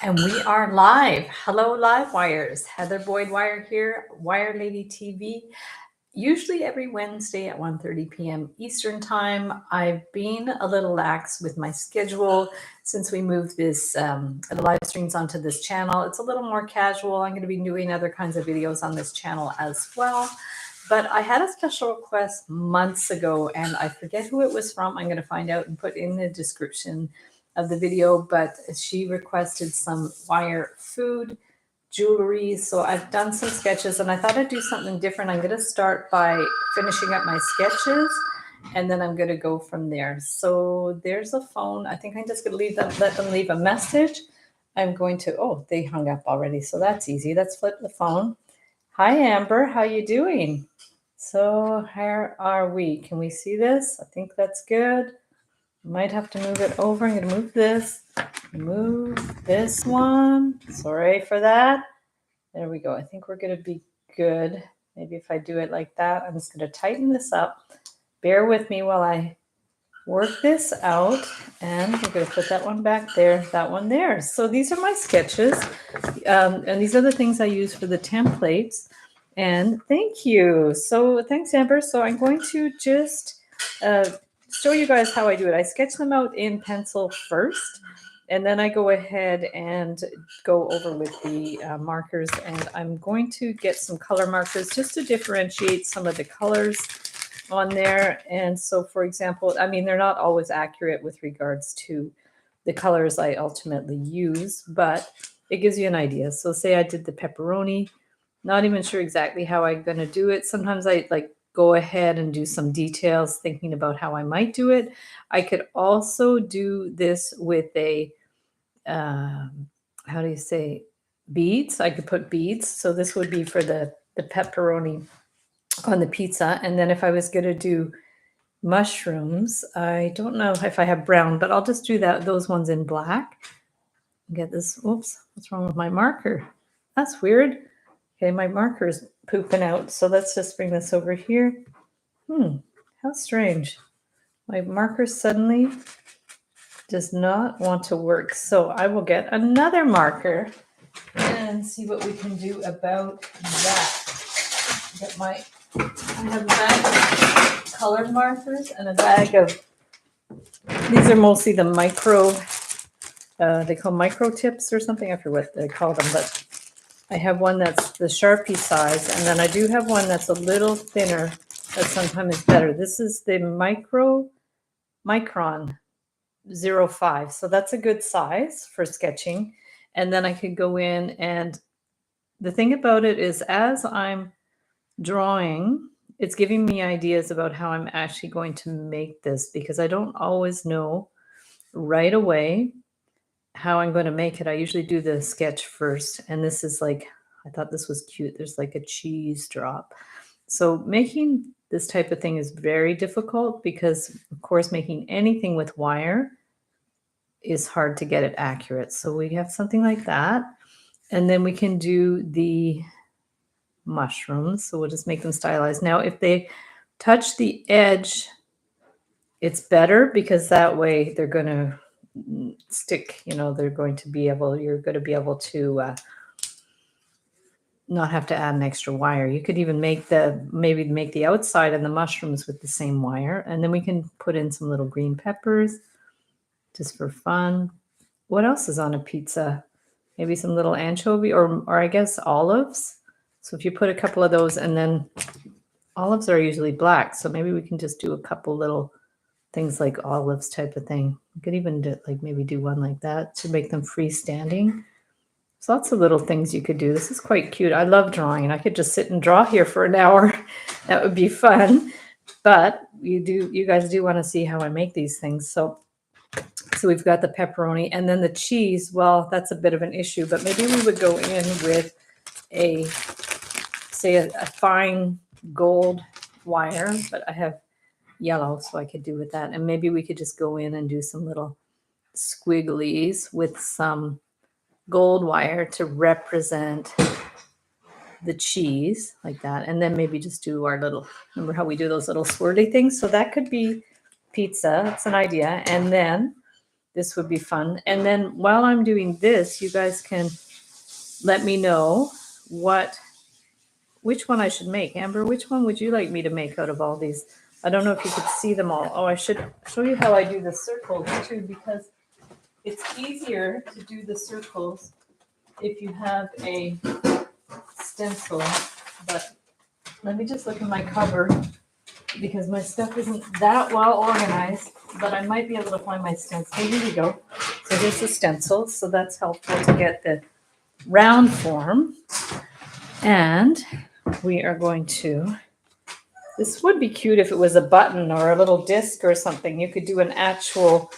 And we are live. Hello, live wires. Heather Boyd Wire here, Wire Lady TV. Usually every Wednesday at 1:30 p.m. Eastern Time. I've been a little lax with my schedule since we moved the live streams onto this channel. It's a little more casual. I'm going to be doing other kinds of videos on this channel as well. But I had a special request months ago, and I forget who it was from. I'm going to find out and put in the description of the video. But she requested some wire food jewelry. So I've done some sketches and I thought I'd do something different. I'm going to start by finishing up my sketches and then I'm going to go from there. So there's a phone. I think I'm just going to let them leave a message. I'm going to, oh, they hung up already. So that's easy. Let's flip the phone. Hi, Amber. How you doing? So here are we. Can we see this? I think that's good. Might have to move it over. I'm going to move this. Move this one. Sorry for that. There we go. I think we're going to be good. Maybe if I do it like that, I'm just going to tighten this up. Bear with me while I work this out. And we're going to put that one back there, that one there. So these are my sketches. And these are the things I use for the templates. And thank you. So thanks, Amber. So I'm going to just show you guys how I do it. I sketch them out in pencil first, and then I go ahead and go over with the markers, and I'm going to get some color markers just to differentiate some of the colors on there. And so, for example, I mean, they're not always accurate with regards to the colors I ultimately use, but it gives you an idea. So say I did the pepperoni, not even sure exactly how I'm going to do it. Sometimes I like go ahead and do some details thinking about how I might do it. I could also do this with a, how do you say, beads. I could put beads. So this would be for the pepperoni on the pizza. And then if I was going to do mushrooms, I don't know if I have brown, but I'll just do those ones in black. Get this. Oops, what's wrong with my marker? That's weird. Okay, my marker's pooping out. So let's just bring this over here. How strange. My marker suddenly does not want to work. So I will get another marker and see what we can do about that. I have a bag of colored markers and a bag of, these are mostly the micro, they call micro tips or something. I forget what they call them, but I have one that's the Sharpie size, and then I do have one that's a little thinner that sometimes is better. This is the Micron 05. So that's a good size for sketching. And then I could go in, and the thing about it is as I'm drawing, it's giving me ideas about how I'm actually going to make this, because I don't always know right away how I'm going to make it. I usually do the sketch first, and this is like, I thought this was cute. There's like a cheese drop. So making this type of thing is very difficult because, of course, making anything with wire is hard to get it accurate. So we have something like that, and then we can do the mushrooms. So we'll just make them stylized. Now, if they touch the edge, it's better because that way they're going to stick, they're going to be able, you're going to be able to not have to add an extra wire. You could even make the outside and the mushrooms with the same wire, and then we can put in some little green peppers just for fun. What else is on a pizza? Maybe some little anchovy or I guess olives. So if you put a couple of those, and then olives are usually black, so maybe we can just do a couple little things like olives type of thing. You could even maybe do one like that to make them freestanding. There's lots of little things you could do. This is quite cute. I love drawing, and I could just sit and draw here for an hour. That would be fun. But you guys do want to see how I make these things. So we've got the pepperoni, and then the cheese. Well, that's a bit of an issue, but maybe we would go in with a fine gold wire, but I have yellow, so I could do with that. And maybe we could just go in and do some little squigglies with some gold wire to represent the cheese like that. And then maybe just do our little, remember how we do those little swirly things? So that could be pizza. That's an idea. And then this would be fun. And then while I'm doing this, you guys can let me know which one I should make. Amber, which one would you like me to make out of all these? I don't know if you could see them all. Oh, I should show you how I do the circles too, because it's easier to do the circles if you have a stencil. But let me just look in my cupboard, because my stuff isn't that well organized, but I might be able to find my stencil. Here we go. So here's the stencil. So that's helpful to get the round form. And we are going to, this would be cute if it was a button or a little disc or something. You could do an actual,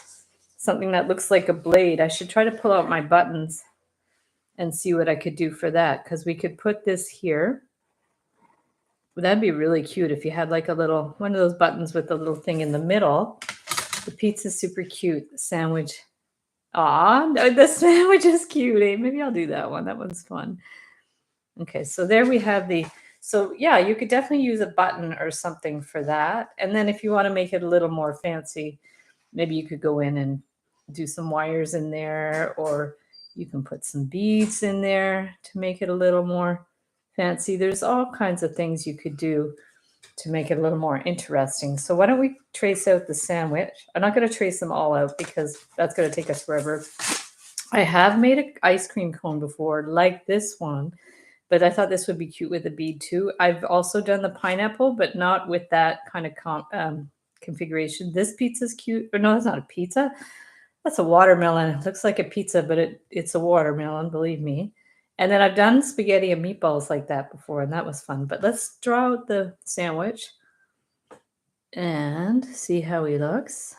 something that looks like a blade. I should try to pull out my buttons and see what I could do for that, because we could put this here. That'd be really cute if you had like a little, one of those buttons with a little thing in the middle. The pizza's super cute. The sandwich. Aw, the sandwich is cute. Eh? Maybe I'll do that one. That one's fun. Okay, so there we have the, so yeah, you could definitely use a button or something for that. And then if you want to make it a little more fancy, maybe you could go in and do some wires in there, or you can put some beads in there to make it a little more fancy. There's all kinds of things you could do to make it a little more interesting. So why don't we trace out the sandwich? I'm not going to trace them all out because that's going to take us forever. I have made an ice cream cone before, like this one, but I thought this would be cute with a bead too. I've also done the pineapple, but not with that kind of configuration. This pizza's cute. Or no, that's not a pizza. That's a watermelon. It looks like a pizza, but it's a watermelon, believe me. And then I've done spaghetti and meatballs like that before, and that was fun. But let's draw out the sandwich and see how he looks.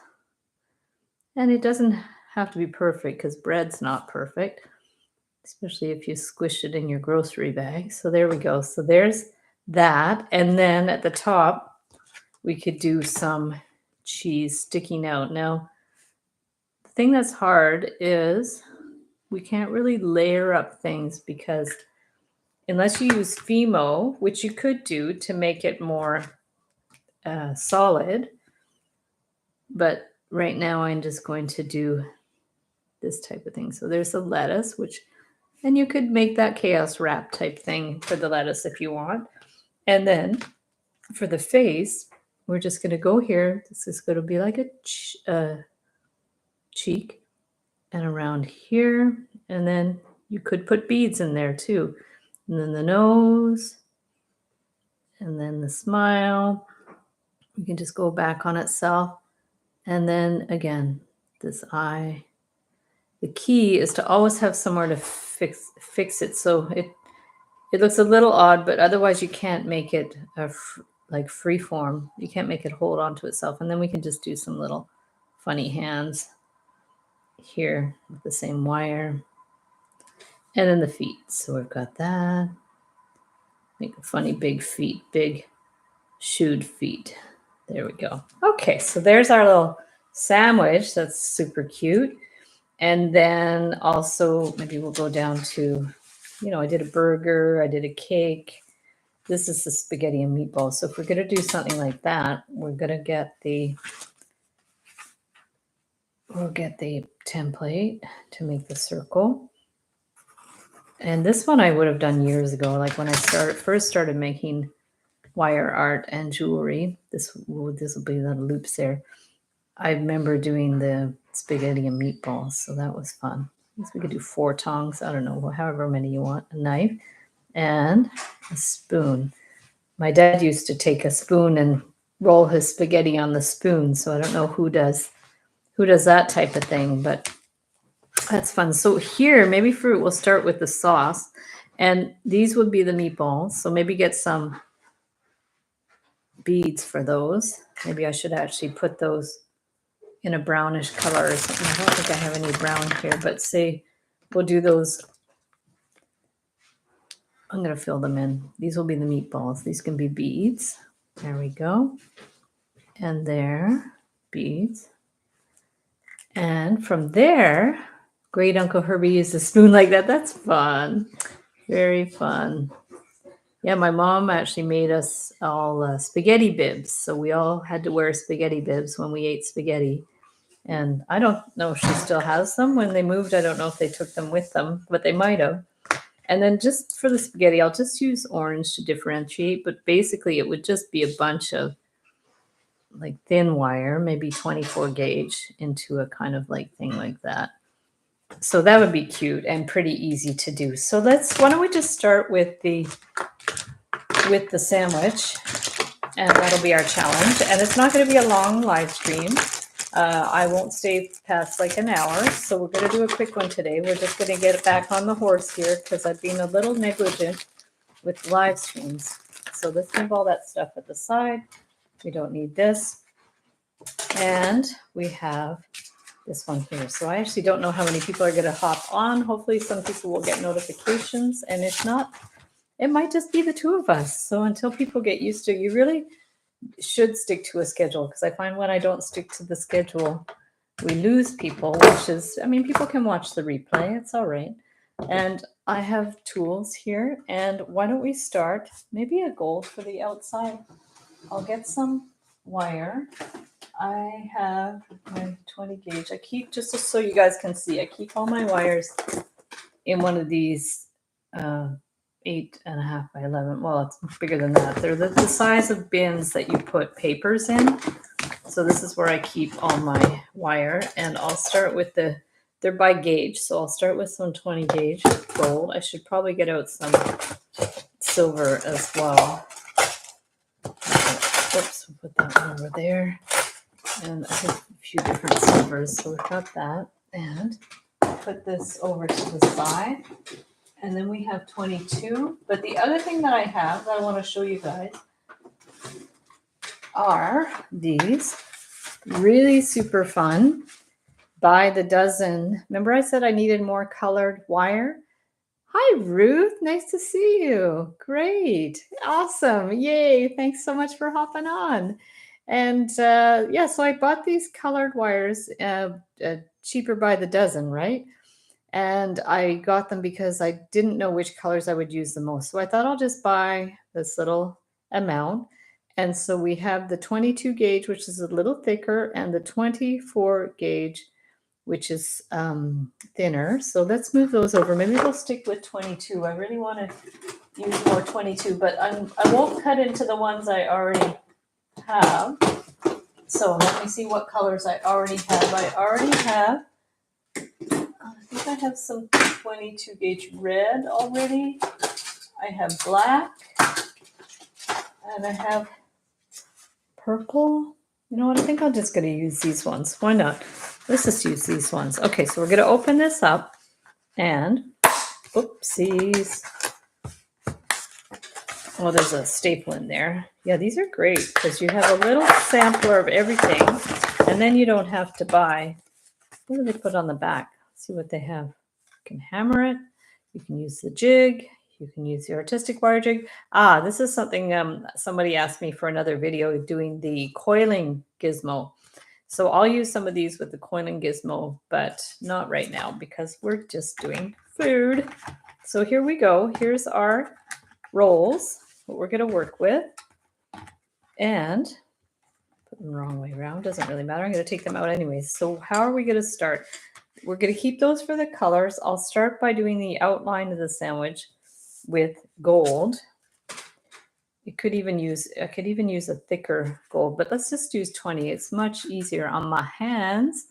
And it doesn't have to be perfect because bread's not perfect, especially if you squish it in your grocery bag. So there we go. So there's that. And then at the top, we could do some cheese sticking out. Now, the thing that's hard is we can't really layer up things, because unless you use Fimo, which you could do to make it more solid, but right now I'm just going to do this type of thing. So there's the lettuce, which, and you could make that chaos wrap type thing for the lettuce if you want. And then for the face, we're just going to go here. This is going to be like a cheek, and around here. And then you could put beads in there too. And then the nose, and then the smile. You can just go back on itself. And then again, this eye. The key is to always have somewhere to fix it. So it looks a little odd, but otherwise you can't make it like free form. You can't make it hold onto itself. And then we can just do some little funny hands here with the same wire. And then the feet. So we've got that. Make a funny big feet, big shoed feet. There we go. Okay, so there's our little sandwich. That's super cute. And then also, maybe we'll go down to, I did a burger, I did a cake. This is the spaghetti and meatballs. So if we're going to do something like that, we're going to get we'll get the template to make the circle. And this one I would have done years ago, like when I first started making wire art and jewelry. This will be the loops there. I remember doing the spaghetti and meatballs, so that was fun. We could do 4 tongs, I don't know, however many you want, a knife, and a spoon. My dad used to take a spoon and roll his spaghetti on the spoon, so I don't know who does that type of thing, but that's fun. So here, maybe we'll start with the sauce, and these would be the meatballs, so maybe get some beads for those. Maybe I should actually put those in a brownish color or something. I don't think I have any brown here, but say we'll do those. I'm going to fill them in. These will be the meatballs. These can be beads. There we go. And there, beads. And from there, great Uncle Herbie used a spoon like that. That's fun. Very fun. Yeah, my mom actually made us all spaghetti bibs. So we all had to wear spaghetti bibs when we ate spaghetti. And I don't know if she still has them. When they moved, I don't know if they took them with them, but they might have. And then just for the spaghetti, I'll just use orange to differentiate, but basically it would just be a bunch of like thin wire, maybe 24 gauge into a kind of like thing like that. So that would be cute and pretty easy to do. So why don't we just start with the sandwich, and that'll be our challenge. And it's not going to be a long live stream. I won't stay past like an hour, so we're going to do a quick one today. We're just going to get back on the horse here because I've been a little negligent with live streams. So let's leave all that stuff at the side. We don't need this. And we have this one here. So I actually don't know how many people are going to hop on. Hopefully some people will get notifications. And if not, it might just be the two of us. So until people get used to it, you really should stick to a schedule, because I find when I don't stick to the schedule, we lose people, which is, I mean, people can watch the replay. It's all right. And I have tools here. And why don't we start maybe a gold for the outside? I'll get some wire. I have my 20 gauge. I keep, just so you guys can see, I keep all my wires in one of these 8.5 by 11. Well, it's bigger than that. They're the size of bins that you put papers in. So this is where I keep all my wire. And I'll start with they're by gauge. So I'll start with some 20 gauge gold. I should probably get out some silver as well. Oops, we'll put that one over there. And I have a few different silvers, so we've got that. And put this over to the side. And then we have 22. But the other thing that I have that I want to show you guys are these really super fun by the dozen. Remember I said I needed more colored wire? Hi, Ruth. Nice to see you. Great. Awesome. Yay. Thanks so much for hopping on. And yeah, so I bought these colored wires cheaper by the dozen, right? And I got them because I didn't know which colors I would use the most. So I thought I'll just buy this little amount. And so we have the 22 gauge, which is a little thicker, and the 24 gauge, which is thinner. So let's move those over. Maybe we'll stick with 22. I really want to use more 22, but I won't cut into the ones I already have. So let me see what colors I already have. I think I have some 22 gauge red already. I have black. And I have purple. You know what? I think I'm just going to use these ones. Why not? Let's just use these ones. Okay, so we're going to open this up. And, oopsies. Oh, there's a staple in there. Yeah, these are great because you have a little sampler of everything. And then you don't have to buy. What do they put on the back? Let's see what they have. You can hammer it. You can use the jig. You can use the artistic wire jig. This is something somebody asked me for another video doing the coiling gizmo. So I'll use some of these with the coiling gizmo, but not right now because we're just doing food. So here we go. Here's our rolls, what we're going to work with. And put them the wrong way around. Doesn't really matter. I'm going to take them out anyways. So how are we going to start? We're going to keep those for the colors. I'll start by doing the outline of the sandwich with gold. I could even use a thicker gold, but let's just use 20. It's much easier on my hands.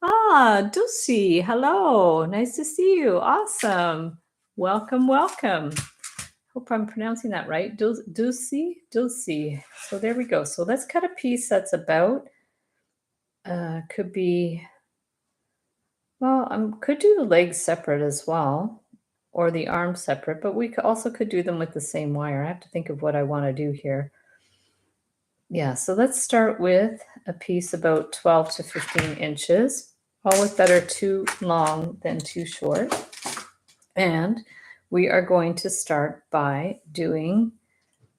Dulcie, hello. Nice to see you. Awesome. Welcome, welcome. Hope I'm pronouncing that right. Dulcie. So there we go. So let's cut a piece that's about, could be, well, could do the legs separate as well, or the arms separate, but we also could do them with the same wire. I have to think of what I want to do here. Yeah, so let's start with a piece about 12 to 15 inches. Always better too long than too short. And we are going to start by doing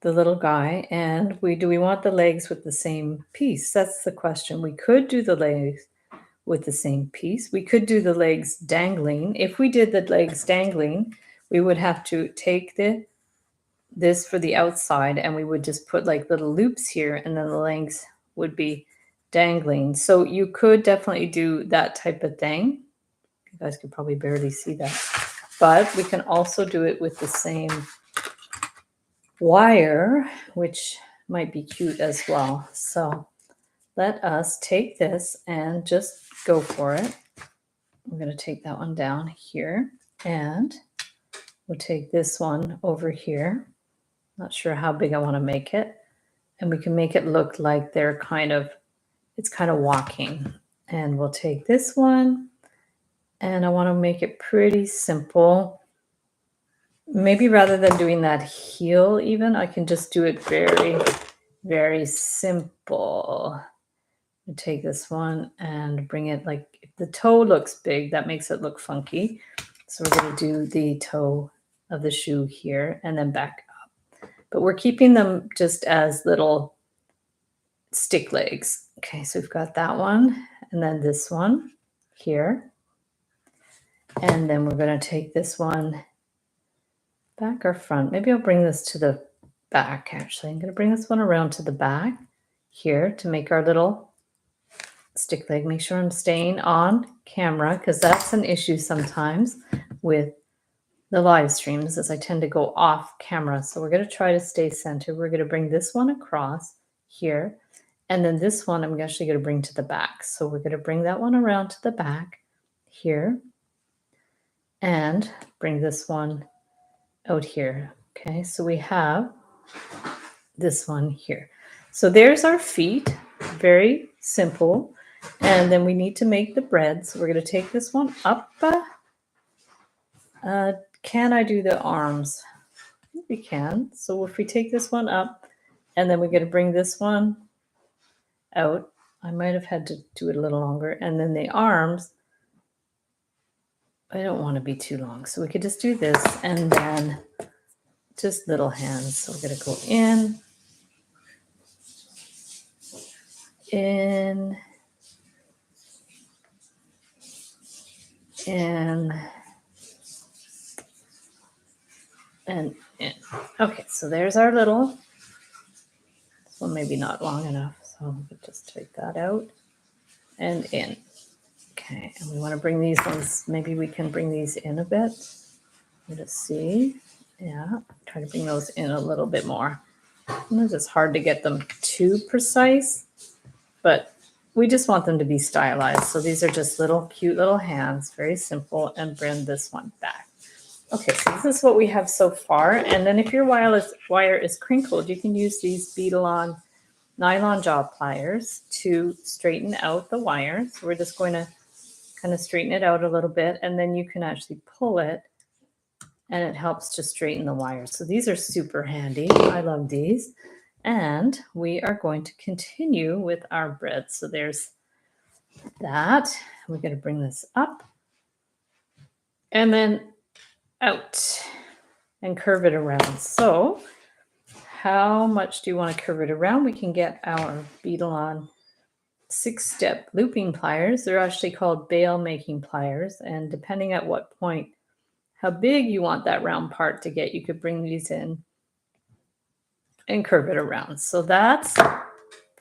the little guy. And do we want the legs with the same piece? That's the question. We could do the legs with the same piece. We could do the legs dangling. If we did the legs dangling, we would have to take this for the outside, and we would just put like little loops here, and then the legs would be dangling. So you could definitely do that type of thing. You guys could probably barely see that. But we can also do it with the same wire, which might be cute as well. So let us take this and just go for it. I'm going to take that one down here, and we'll take this one over here. Not sure how big I want to make it. And we can make it look like they're it's kind of walking. And we'll take this one, and I want to make it pretty simple. Maybe rather than doing that heel even, I can just do it very, very simple. Take this one and bring it like, if the toe looks big, that makes it look funky. So we're going to do the toe of the shoe here and then back up. But we're keeping them just as little stick legs. Okay, so we've got that one and then this one here. And then we're going to take this one back or front. Maybe I'll bring this to the back actually. I'm going to bring this one around to the back here to make our little stick leg. Make sure I'm staying on camera because that's an issue sometimes with the live streams, as I tend to go off camera. So we're going to try to stay centered. We're going to bring this one across here, and then this one I'm actually going to bring to the back. So we're going to bring that one around to the back here and bring this one out here. Okay, so we have this one here. So there's our feet, very simple. And then we need to make the bread. So we're going to take this one up. Can I do the arms? We can. So if we take this one up, and then we're going to bring this one out. I might have had to do it a little longer. And then the arms, I don't want to be too long. So we could just do this and then just little hands. So we're going to go in, in, in, and in. Okay, so there's our little, this one maybe not long enough, so we'll just take that out and in. Okay, and we want to bring these ones, maybe we can bring these in a bit. Let's see. Yeah, try to bring those in a little bit more. Sometimes it's hard to get them too precise, but we just want them to be stylized. So these are just little cute little hands, very simple, and bring this one back. Okay, so this is what we have so far. And then if your wire is crinkled, you can use these beadle-on nylon jaw pliers to straighten out the wire. So we're just going to kind of straighten it out a little bit, and then you can actually pull it, and it helps to straighten the wire. So these are super handy. I love these. And we are going to continue with our bread. So there's that. We're going to bring this up and then out and curve it around. So how much do you want to curve it around? We can get our beadle-on 6-step looping pliers. They're actually called bail making pliers. And depending at what point, how big you want that round part to get, you could bring these in and curve it around. So that's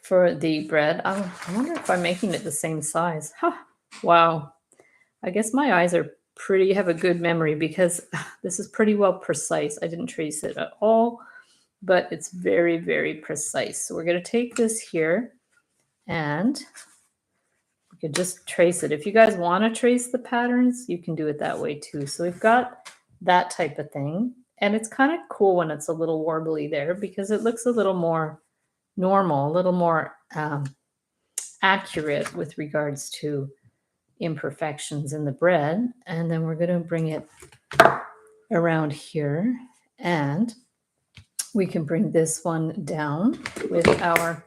for the bread. I wonder if I'm making it the same size. Huh. Wow. I guess my eyes are have a good memory because this is pretty well precise. I didn't trace it at all, but it's very, very precise. So we're going to take this here and we could just trace it. If you guys want to trace the patterns, you can do it that way too. So we've got that type of thing. And it's kind of cool when it's a little warbly there because it looks a little more normal, a little more accurate with regards to imperfections in the bread. And then we're going to bring it around here, and we can bring this one down with our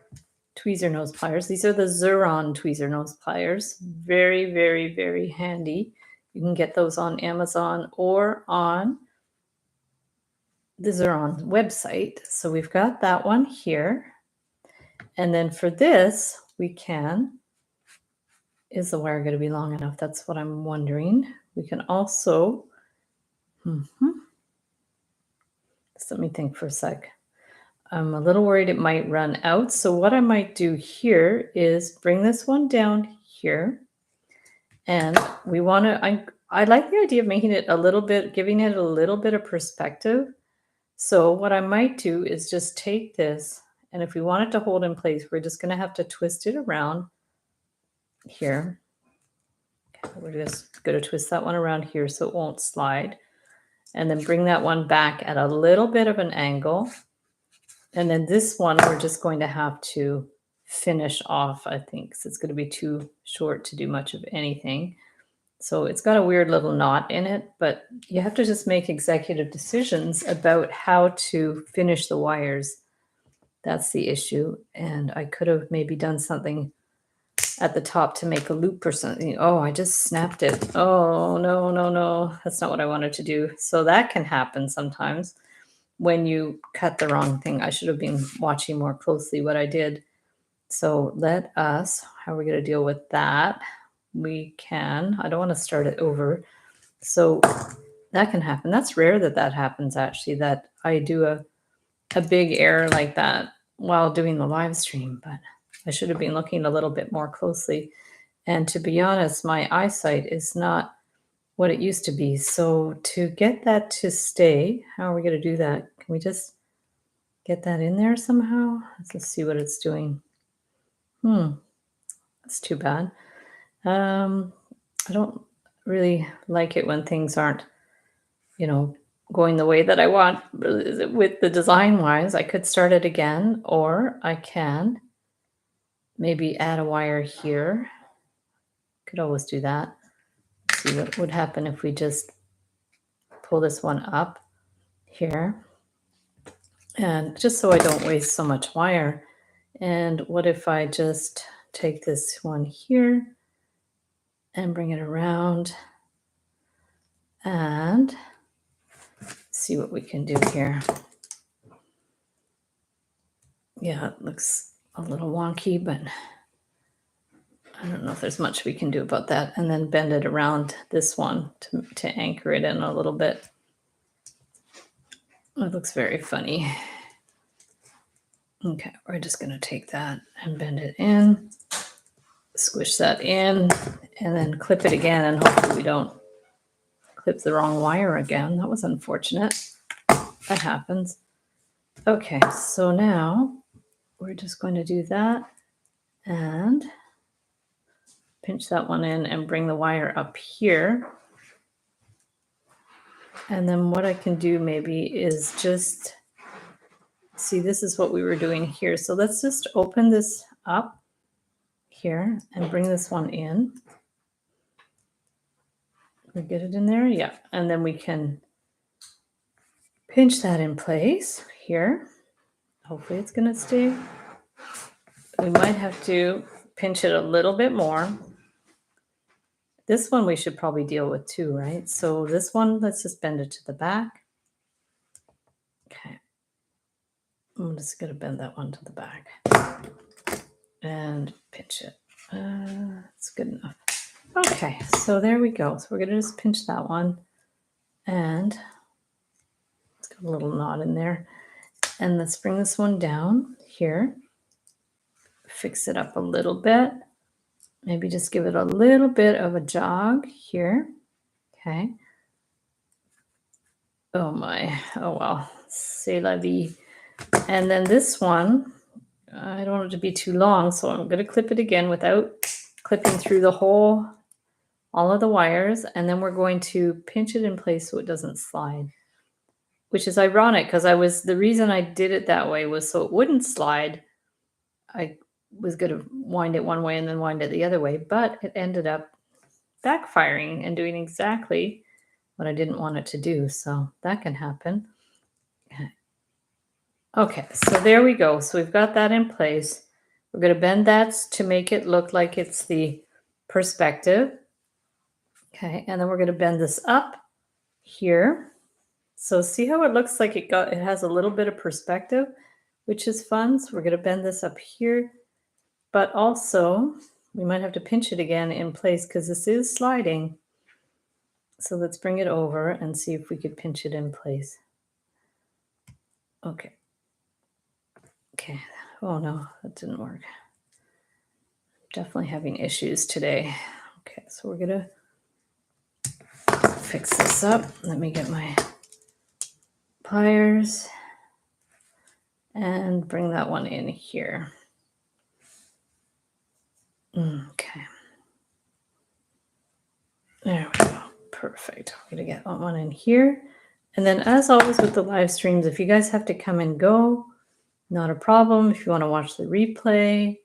tweezer nose pliers. These are the Xuron tweezer nose pliers. Very, very, very handy. You can get those on Amazon or on the Xuron website. So we've got that one here. And then for this, we can, is the wire going to be long enough? That's what I'm wondering. We can also, just let me think for a sec. I'm a little worried it might run out. So what I might do here is bring this one down here. And we want to, I like the idea of making it a little bit, giving it a little bit of perspective. So what I might do is just take this, and if we want it to hold in place, we're just going to have to twist it around here. Okay, we're just going to twist that one around here so it won't slide. And then bring that one back at a little bit of an angle. And then this one, we're just going to have to finish off, I think, because it's going to be too short to do much of anything. So it's got a weird little knot in it, but you have to just make executive decisions about how to finish the wires. That's the issue. And I could have maybe done something at the top to make a loop or something. Oh, I just snapped it. Oh, no, no, no. That's not what I wanted to do. So that can happen sometimes when you cut the wrong thing. I should have been watching more closely what I did. So let us, how are we going to deal with that? We can, I don't want to start it over. So that can happen. That's rare that that happens, actually, that I do a big error like that while doing the live stream, but I should have been looking a little bit more closely. And to be honest, my eyesight is not what it used to be. So to get that to stay, how are we going to do that? Can we just get that in there somehow? Let's see what it's doing. That's too bad. I don't really like it when things aren't, going the way that I want with the design wise. I could start it again, or I can maybe add a wire here. Could always do that. See what would happen if we just pull this one up here. And just so I don't waste so much wire. And what if I just take this one here and bring it around and see what we can do here. Yeah, it looks a little wonky, but I don't know if there's much we can do about that. And then bend it around this one to anchor it in a little bit. It looks very funny. Okay, we're just going to take that and bend it in, squish that in, and then clip it again, and hopefully we don't clip the wrong wire again. That was unfortunate. That happens. Okay, so now we're just going to do that and pinch that one in and bring the wire up here. And then what I can do maybe is just see, this is what we were doing here. So let's just open this up here and bring this one in. We get it in there? Yeah. And then we can pinch that in place here. Hopefully it's going to stay. We might have to pinch it a little bit more. This one we should probably deal with too, right? So this one, let's just bend it to the back. Okay. I'm just going to bend that one to the back and pinch it. That's good enough. Okay, so there we go. So we're going to just pinch that one, and it's got a little knot in there. And let's bring this one down here. Fix it up a little bit. Maybe just give it a little bit of a jog here. Okay. Oh my. Oh well. C'est la vie. And then this one, I don't want it to be too long, so I'm going to clip it again without clipping through the whole, all of the wires, and then we're going to pinch it in place so it doesn't slide, which is ironic because the reason I did it that way was so it wouldn't slide. I was going to wind it one way and then wind it the other way, but it ended up backfiring and doing exactly what I didn't want it to do. So that can happen. Okay, so there we go. So we've got that in place. We're going to bend that to make it look like it's the perspective. Okay, and then we're going to bend this up here. So see how it looks like it has a little bit of perspective, which is fun. So we're going to bend this up here, but also we might have to pinch it again in place because this is sliding. So let's bring it over and see if we could pinch it in place. Okay. Okay. Oh no, that didn't work. Definitely having issues today. Okay, so we're gonna fix this up. Let me get my pliers and bring that one in here. Okay. There we go. Perfect. I'm gonna get one in here. And then as always with the live streams, if you guys have to come and go, not a problem. If you want to watch the replay,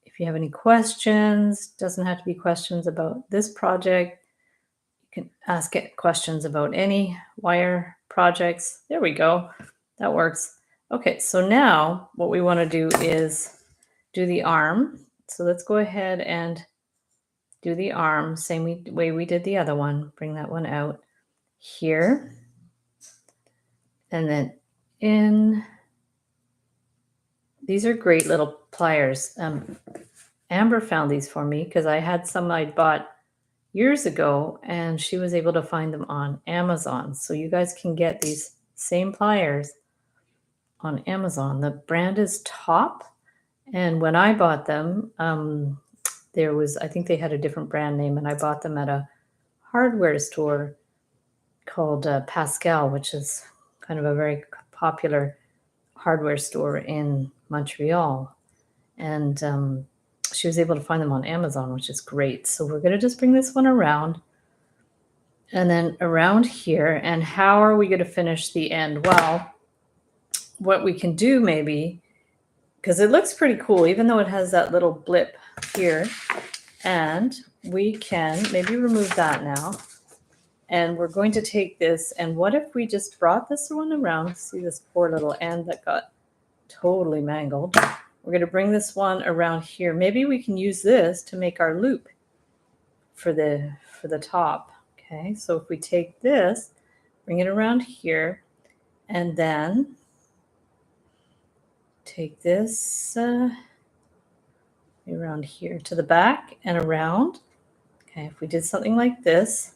if you have any questions, doesn't have to be questions about this project. You can ask it questions about any wire projects. There we go. That works. Okay, so now what we want to do is do the arm. So let's go ahead and do the arm, same way we did the other one. Bring that one out here. And then in. These are great little pliers. Amber found these for me because I had some I bought years ago and she was able to find them on Amazon. So you guys can get these same pliers on Amazon. The brand is Top. And when I bought them, I think they had a different brand name, and I bought them at a hardware store called Pascal, which is kind of a very popular hardware store in Montreal. And she was able to find them on Amazon, which is great. So we're going to just bring this one around and then around here. And how are we going to finish the end? Well, what we can do maybe, because it looks pretty cool, even though it has that little blip here. And we can maybe remove that now. And we're going to take this. And what if we just brought this one around? See this poor little end that got totally mangled. We're going to bring this one around here. Maybe we can use this to make our loop for the top. Okay, so if we take this, bring it around here, and then take this around here to the back and around. Okay, if we did something like this,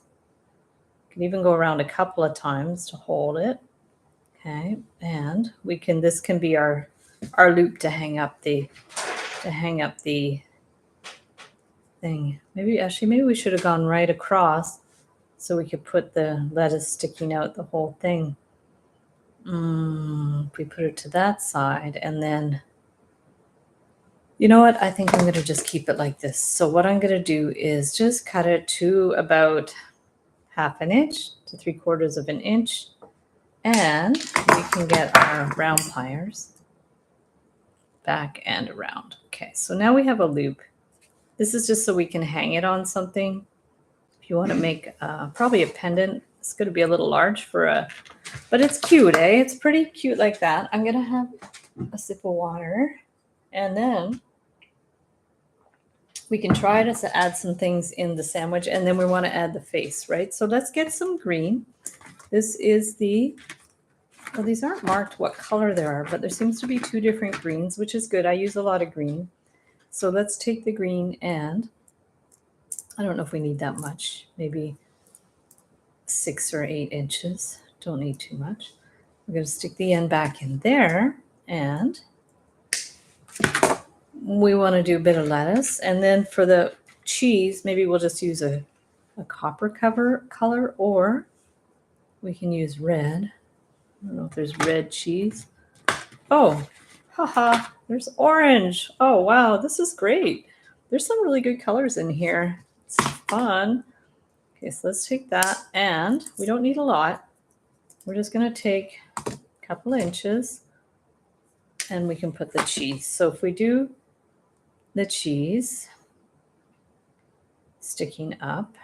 we can even go around a couple of times to hold it. Okay, and we can. This can be our loop to hang up the thing. Maybe we should have gone right across so we could put the lettuce sticking out the whole thing. If we put it to that side, and then, you know what? I think I'm going to just keep it like this. So what I'm going to do is just cut it to about 1/2 inch to 3/4 of an inch. And we can get our round pliers back and around. Okay, so now we have a loop. This is just so we can hang it on something. If you want to make probably a pendant, it's going to be a little large but it's cute, eh? It's pretty cute like that. I'm going to have a sip of water, and then we can try to add some things in the sandwich, and then we want to add the face, right? So let's get some green. This is well, these aren't marked what color they are, but there seems to be 2 different greens, which is good. I use a lot of green. So let's take the green, and I don't know if we need that much, maybe 6 or 8 inches. Don't need too much. We're going to stick the end back in there, and we want to do a bit of lettuce. And then for the cheese, maybe we'll just use a copper color, or we can use red. I don't know if there's red cheese. Oh, haha, there's orange. Oh, wow, this is great. There's some really good colors in here. It's fun. Okay, so let's take that, and we don't need a lot. We're just going to take a couple inches, and we can put the cheese. So if we do the cheese sticking up,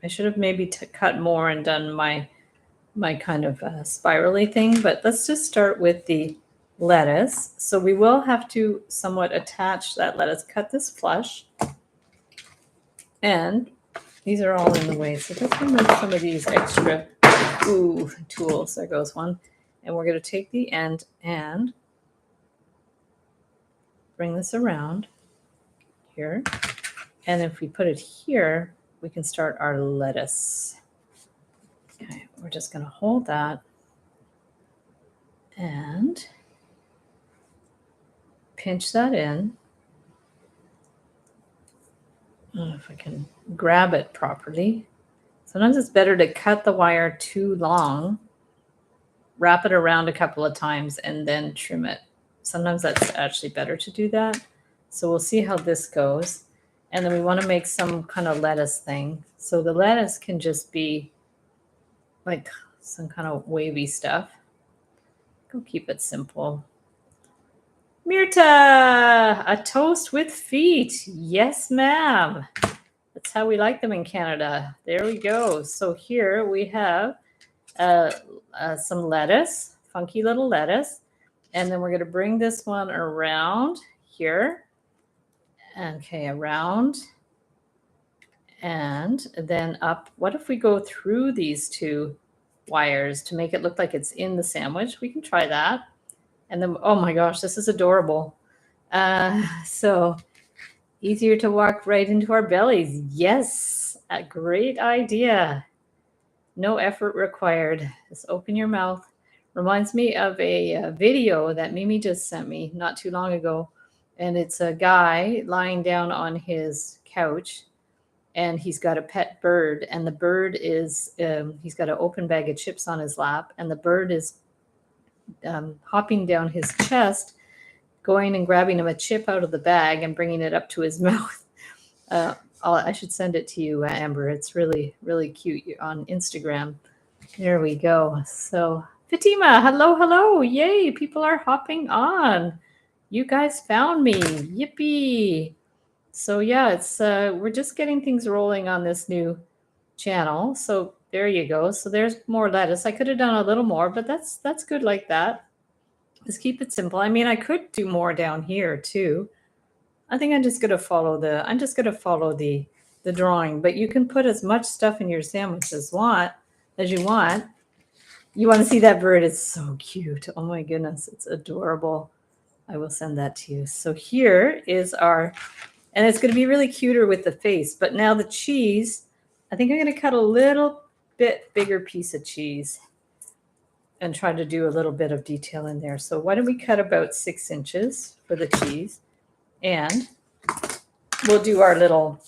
I should have maybe cut more and done my kind of spirally thing, but let's just start with the lettuce. So we will have to somewhat attach that lettuce, cut this flush, and these are all in the way. So let's remove some of these extra tools. There goes one. And we're going to take the end and bring this around here. And if we put it here, we can start our lettuce. Okay, we're just going to hold that, and pinch that in. I don't know if I can grab it properly. Sometimes it's better to cut the wire too long, wrap it around a couple of times, and then trim it. Sometimes that's actually better to do that. So we'll see how this goes. And then we want to make some kind of lettuce thing. So the lettuce can just be like some kind of wavy stuff. Go keep it simple. Mirta, a toast with feet. Yes, ma'am. That's how we like them in Canada. There we go. So here we have some lettuce, funky little lettuce. And then we're going to bring this one around here. Okay, around. And then up. What if we go through these two wires to make it look like it's in the sandwich? We can try that. And then, oh my gosh, this is adorable. So easier to walk right into our bellies. Yes, a great idea. No effort required. Just open your mouth. Reminds me of a video that Mimi just sent me not too long ago. And it's a guy lying down on his couch and he's got a pet bird. And the bird is, he's got an open bag of chips on his lap. And the bird is hopping down his chest, going and grabbing him a chip out of the bag and bringing it up to his mouth. I should send it to you, Amber. It's really, really cute on Instagram. There we go. So Fatima, hello, hello. Yay, people are hopping on. You guys found me. Yippee. So yeah, it's we're just getting things rolling on this new channel. So there you go. So there's more lettuce. I could have done a little more, but that's good like that. Just keep it simple. I mean, I could do more down here too. I think I'm just gonna follow the drawing, but you can put as much stuff in your sandwich as you want. You want to see that bird? It's so cute. Oh my goodness, it's adorable. I will send that to you. So here is our, and it's going to be really cuter with the face. But now the cheese, I think I'm going to cut a little bit bigger piece of cheese and try to do a little bit of detail in there. So why don't we cut about 6 inches for the cheese, and we'll do our little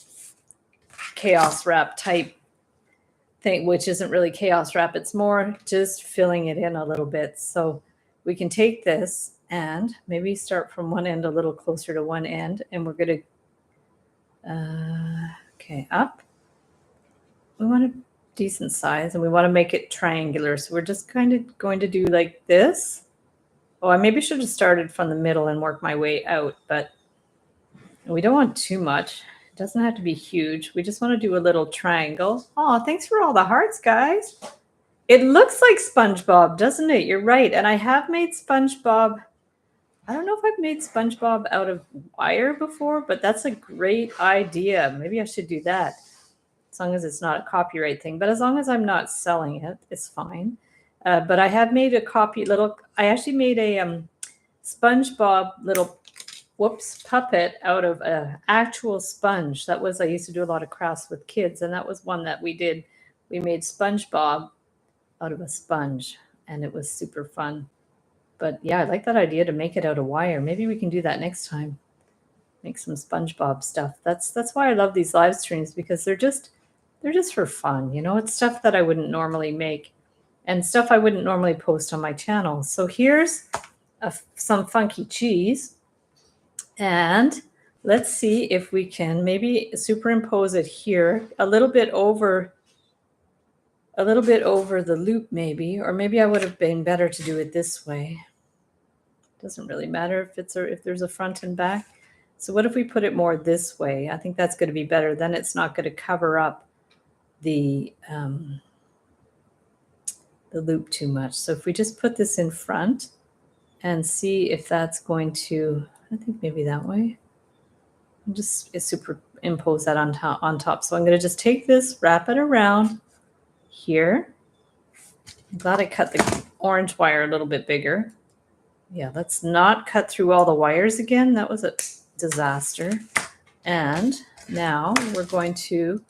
chaos wrap type thing, which isn't really chaos wrap. It's more just filling it in a little bit. So we can take this and maybe start from one end a little closer to one end. And we're going to, okay, up. We want a decent size and we want to make it triangular. So we're just kind of going to do like this. Oh, I maybe should have started from the middle and worked my way out, but we don't want too much. It doesn't have to be huge. We just want to do a little triangle. Oh, thanks for all the hearts, guys. It looks like SpongeBob, doesn't it? You're right. And I have made SpongeBob. I don't know if I've made SpongeBob out of wire before, but that's a great idea. Maybe I should do that. As long as it's not a copyright thing. But as long as I'm not selling it, it's fine. But I have made I actually made a SpongeBob little puppet out of an actual sponge. I used to do a lot of crafts with kids, and that was one that we did. We made SpongeBob out of a sponge, and it was super fun. But yeah, I like that idea to make it out of wire. Maybe we can do that next time. Make some SpongeBob stuff. That's why I love these live streams, because they're just for fun. You know, it's stuff that I wouldn't normally make and stuff I wouldn't normally post on my channel. So here's some funky cheese. And let's see if we can maybe superimpose it here a little bit over the loop maybe, or maybe I would have been better to do it this way. Doesn't really matter if there's a front and back. So what if we put it more this way? I think that's going to be better. Then it's not going to cover up the loop too much. So if we just put this in front and see if that's going to, I think maybe that way. Just superimpose that on top. So I'm going to just take this, wrap it around here. I'm glad I cut the orange wire a little bit bigger. Yeah, let's not cut through all the wires again. That was a disaster. And now we're going to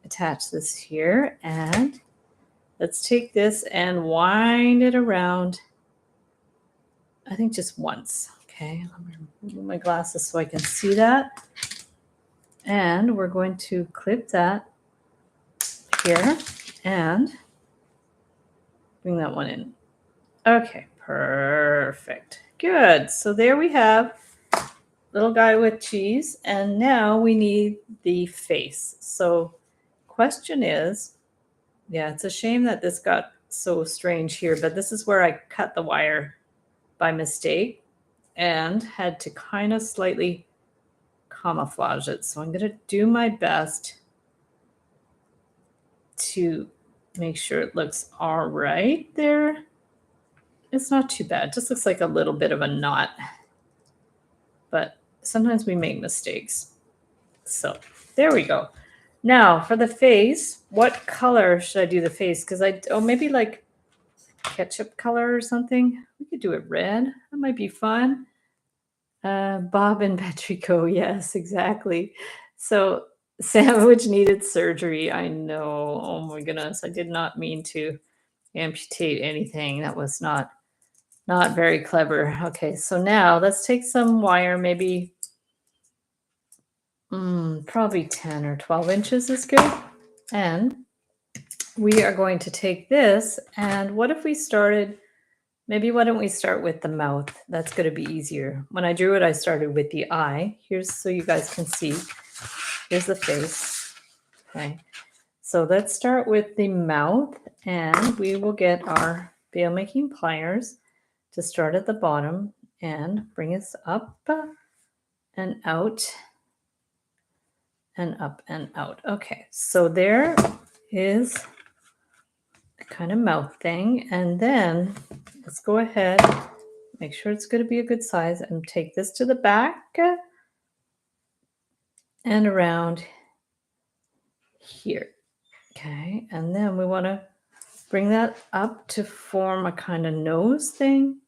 attach this here, and let's take this and wind it around. I think just once. Okay, let me remove my glasses so I can see that. And we're going to clip that here and bring that one in. Okay, perfect. Good. So there we have little guy with cheese. And now we need the face. So question is, yeah, it's a shame that this got so strange here, but this is where I cut the wire by mistake and had to kind of slightly camouflage it. So I'm going to do my best to make sure it looks all right there. It's not too bad. It just looks like a little bit of a knot, but sometimes we make mistakes. So there we go. Now for the face, what color should I do the face? Because maybe like ketchup color or something. We could do it red. That might be fun. Bob and Petrico, yes, exactly. So sandwich needed surgery. I know. Oh my goodness, I did not mean to amputate anything. That was not very clever. Okay, so now let's take some wire, maybe probably 10 or 12 inches is good. And we are going to take this, and what if we started, maybe why don't we start with the mouth? That's going to be easier. When I drew it, I started with the eye. Here's so you guys can see. Here's the face. Okay, so let's start with the mouth, and we will get our veil making pliers to start at the bottom and bring us up and out and up and out. Okay, so there is a kind of mouth thing. And then let's go ahead, make sure it's going to be a good size, and take this to the back and around here. Okay, and then we want to bring that up to form a kind of nose thing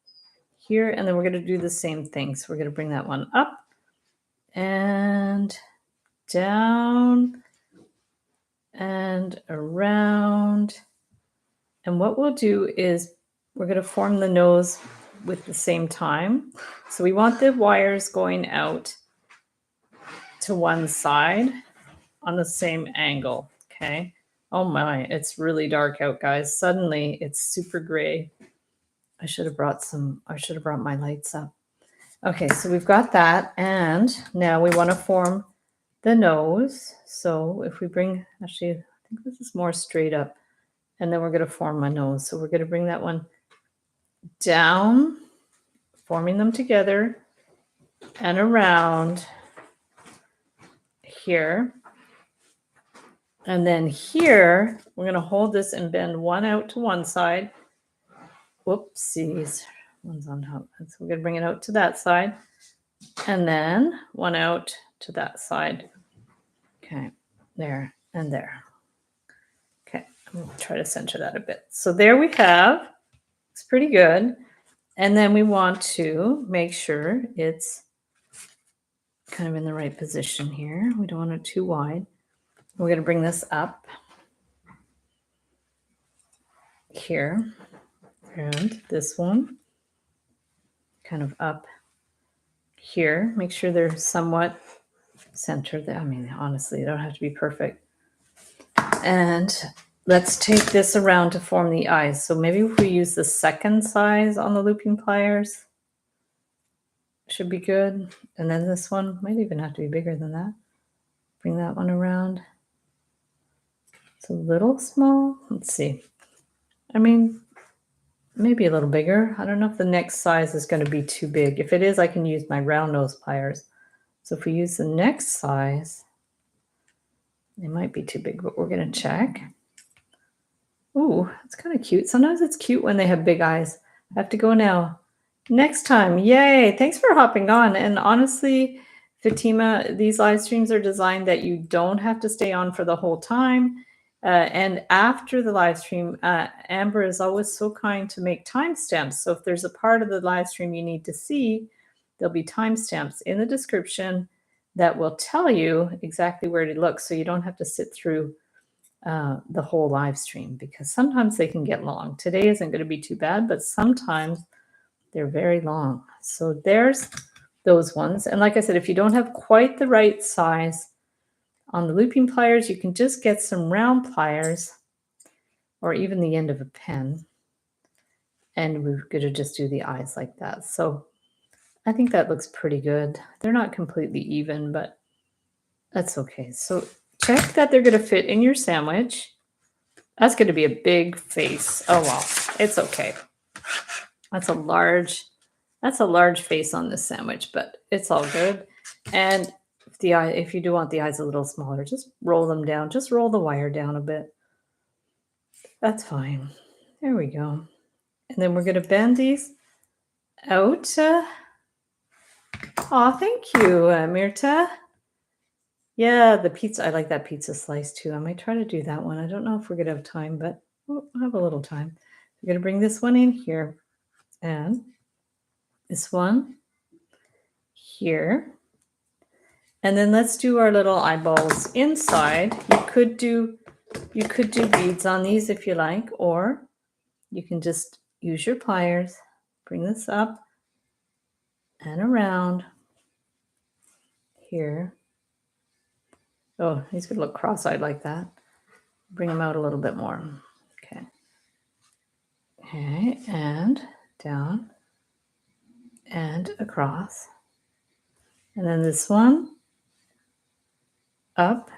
here. And then we're going to do the same thing. So we're going to bring that one up and down and around. And what we'll do is we're going to form the nose with the same time. So we want the wires going out to one side on the same angle. Okay. Oh my, it's really dark out, guys. Suddenly it's super gray. I should have brought my lights up. Okay, so we've got that. And now we want to form the nose. So if we bring, actually, I think this is more straight up. And then we're going to form a nose. So we're going to bring that one down, forming them together, and around here. And then here, we're going to hold this and bend one out to one side. Whoopsies. One's on top. So we're going to bring it out to that side. And then one out to that side. Okay, there and there. Okay, I'm going to try to center that a bit. So there we have. It's pretty good. And then we want to make sure it's kind of in the right position here. We don't want it too wide. We're going to bring this up here and this one kind of up here. Make sure they're somewhat centered. I mean, honestly, they don't have to be perfect. And let's take this around to form the eyes. So maybe if we use the second size on the looping pliers, should be good. And then this one might even have to be bigger than that. Bring that one around. It's a little small. Let's see. I mean, maybe a little bigger. I don't know if the next size is going to be too big. If it is, I can use my round nose pliers. So if we use the next size, it might be too big, but we're going to check. Ooh, it's kind of cute. Sometimes it's cute when they have big eyes. I have to go now. Next time. Yay. Thanks for hopping on. And honestly, Fatima, these live streams are designed that you don't have to stay on for the whole time. And after the live stream, Amber is always so kind to make timestamps. So if there's a part of the live stream you need to see, there'll be timestamps in the description that will tell you exactly where to look. So you don't have to sit through the whole live stream, because sometimes they can get long. Today isn't going to be too bad, but sometimes They're very long. So there's those ones. And like I said, if you don't have quite the right size on the looping pliers, you can just get some round pliers or even the end of a pen. And we're going to just do the eyes like that. So I think that looks pretty good. They're not completely even, but that's okay. So check that they're going to fit in your sandwich. That's going to be a big face. Oh, well, it's okay. That's a large face on this sandwich, but it's all good. And if you do want the eyes a little smaller, just roll them down. Just roll the wire down a bit. That's fine. There we go. And then we're going to bend these out. Thank you, Mirta. Yeah, the pizza. I like that pizza slice too. I might try to do that one. I don't know if we're going to have time, but we'll have a little time. We're going to bring this one in here and this one here. And then let's do our little eyeballs inside. You could do beads on these if you like, or you can just use your pliers, bring this up and around here. Oh, he's going to look cross-eyed like that. Bring him out a little bit more. Okay. Okay, and down and across. And then this one up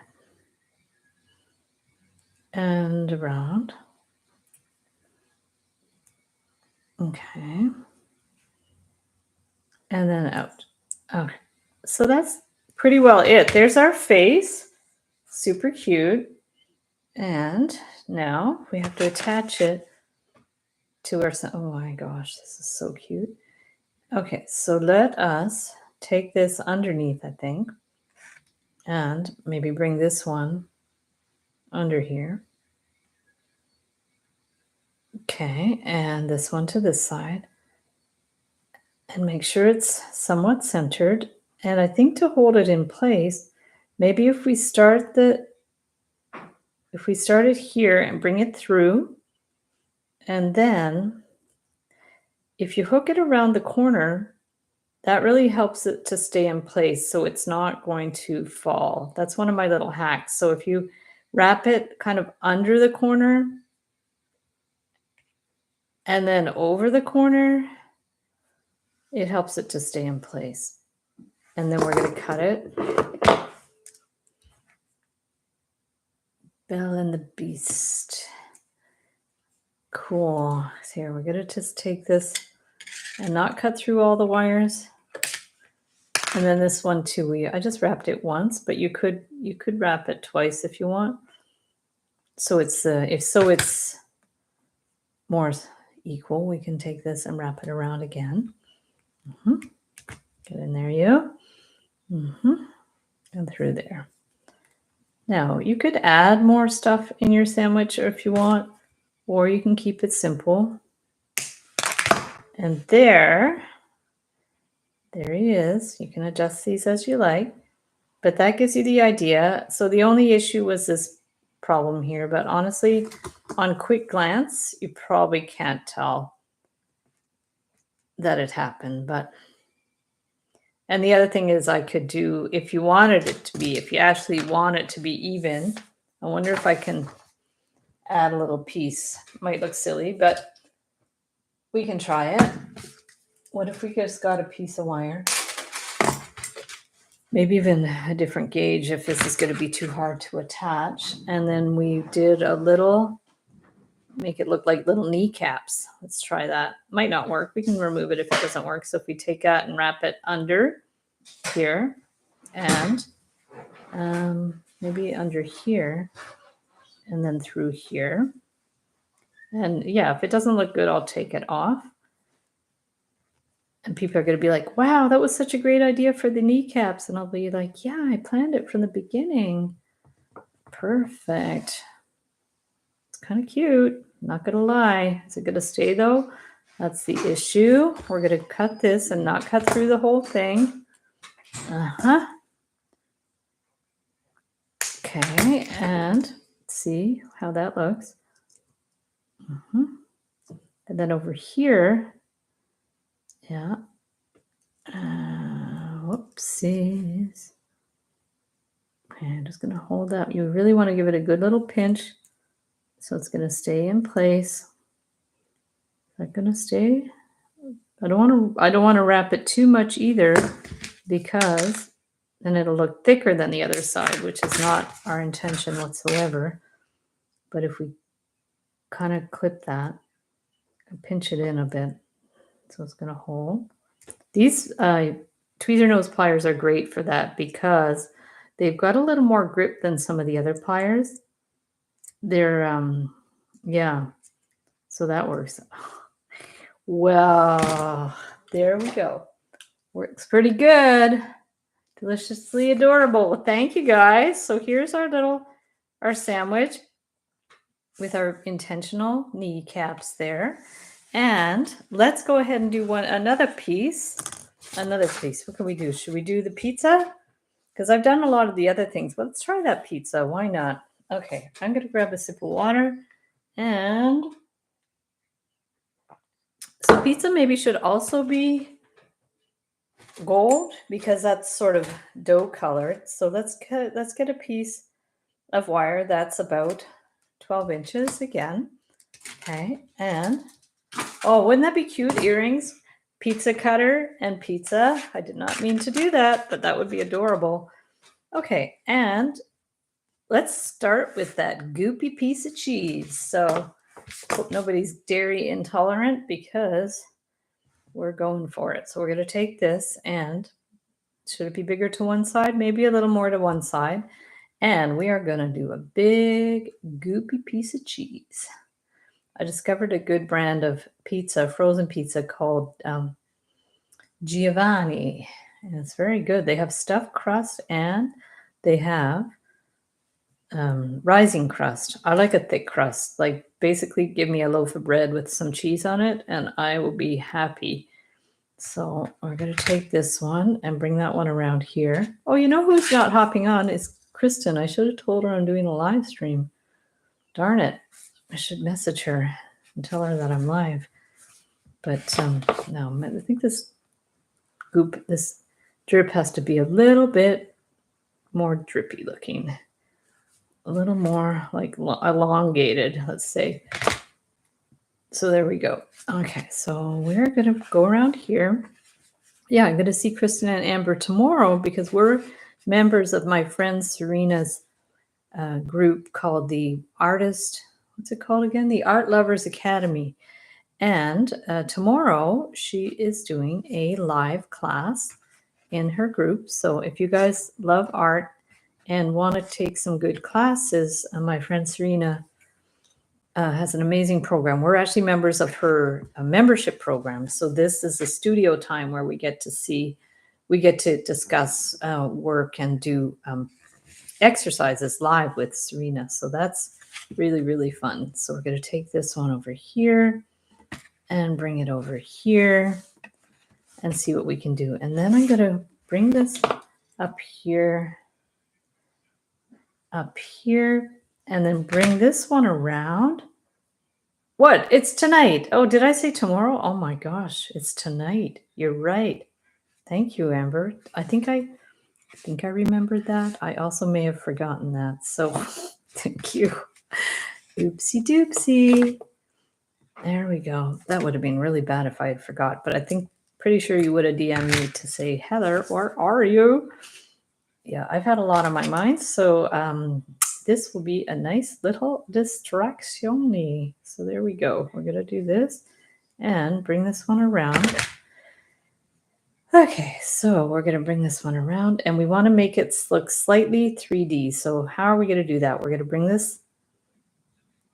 and around. Okay. And then out. Okay. So that's pretty well it. There's our face. Super cute. And now we have to attach it to our, oh my gosh, this is so cute. Okay, so let us take this underneath, I think, and maybe bring this one under here. Okay, and this one to this side. And make sure it's somewhat centered. And I think to hold it in place, maybe if we start it here and bring it through, and then if you hook it around the corner, that really helps it to stay in place so it's not going to fall. That's one of my little hacks. So if you wrap it kind of under the corner and then over the corner, it helps it to stay in place. And then we're going to cut it. Belle and the Beast. Cool. So here, we're going to just take this and not cut through all the wires. And then this one too, I just wrapped it once, but you could wrap it twice if you want. So it's it's more equal, we can take this and wrap it around again. Get in there, you. And through there. Now you could add more stuff in your sandwich if you want, or you can keep it simple. And there he is. You can adjust these as you like, but that gives you the idea. So the only issue was this problem here, but honestly, on quick glance, you probably can't tell that it happened. And the other thing is I could do, if you actually want it to be even, I wonder if I can add a little piece. Might look silly, but we can try it. What if we just got a piece of wire? Maybe even a different gauge if this is going to be too hard to attach. And then we did a little, make it look like little kneecaps. Let's try that. Might not work. We can remove it if it doesn't work. So if we take that and wrap it under here and maybe under here and then through here. And yeah, if it doesn't look good, I'll take it off. And people are going to be like, wow, that was such a great idea for the kneecaps. And I'll be like, yeah, I planned it from the beginning. Perfect. It's kind of cute. Not going to lie. Is it going to stay though? That's the issue. We're going to cut this and not cut through the whole thing. Okay, and see how that looks. And then over here, Yeah. Whoopsies. Okay, I'm just going to hold that. You really want to give it a good little pinch so it's going to stay in place. Is that going to stay? I don't want to wrap it too much either, because then it'll look thicker than the other side, which is not our intention whatsoever. But if we kind of clip that and pinch it in a bit, so it's going to hold. These tweezer nose pliers are great for that because they've got a little more grip than some of the other pliers. They're, yeah, so that works. Well, there we go. Works pretty good. Deliciously adorable. Thank you, guys. So here's our sandwich with our intentional kneecaps there. And let's go ahead and do another piece. What can we do? Should we do the pizza? Because I've done a lot of the other things, but let's try that pizza. Why not? Okay, I'm going to grab a sip of water. And so pizza maybe should also be gold, because that's sort of dough colored. So let's get a piece of wire that's about 12 inches again. Okay, and oh, wouldn't that be cute? Earrings, pizza cutter, and pizza. I did not mean to do that, but that would be adorable. Okay, and let's start with that goopy piece of cheese. So hope nobody's dairy intolerant, because we're going for it. So we're going to take this, and should it be bigger to one side? Maybe a little more to one side. And we are going to do a big goopy piece of cheese. I discovered a good brand of pizza, frozen pizza, called Giovanni. And it's very good. They have stuffed crust and they have rising crust. I like a thick crust. Like, basically give me a loaf of bread with some cheese on it and I will be happy. So we're going to take this one and bring that one around here. Oh, you know who's not hopping on is Kristen. I should have told her I'm doing a live stream. Darn it. I should message her and tell her that I'm live. But no, I think this drip has to be a little bit more drippy looking. A little more like elongated, let's say. So there we go. Okay, so we're going to go around here. Yeah, I'm going to see Kristen and Amber tomorrow because we're members of my friend Serena's group called the what's it called again? The Art Lovers Academy. And tomorrow she is doing a live class in her group. So if you guys love art and want to take some good classes, my friend Serena has an amazing program. We're actually members of her membership program. So this is a studio time where we get to discuss work and do exercises live with Serena. So that's really, really fun. So we're going to take this one over here and bring it over here and see what we can do. And then I'm going to bring this up here, and then bring this one around. What? It's tonight. Oh, did I say tomorrow? Oh my gosh, it's tonight. You're right. Thank you, Amber. I think I remembered that. I also may have forgotten that. So thank you. Oopsie doopsie. There we go. That would have been really bad if I had forgot, but I think pretty sure you would have DM'd me to say, Heather, where are you? Yeah, I've had a lot on my mind. So this will be a nice little distraction. So there we go. We're going to do this and bring this one around. Okay, so we're going to bring this one around and we want to make it look slightly 3D. So how are we going to do that? We're going to bring this,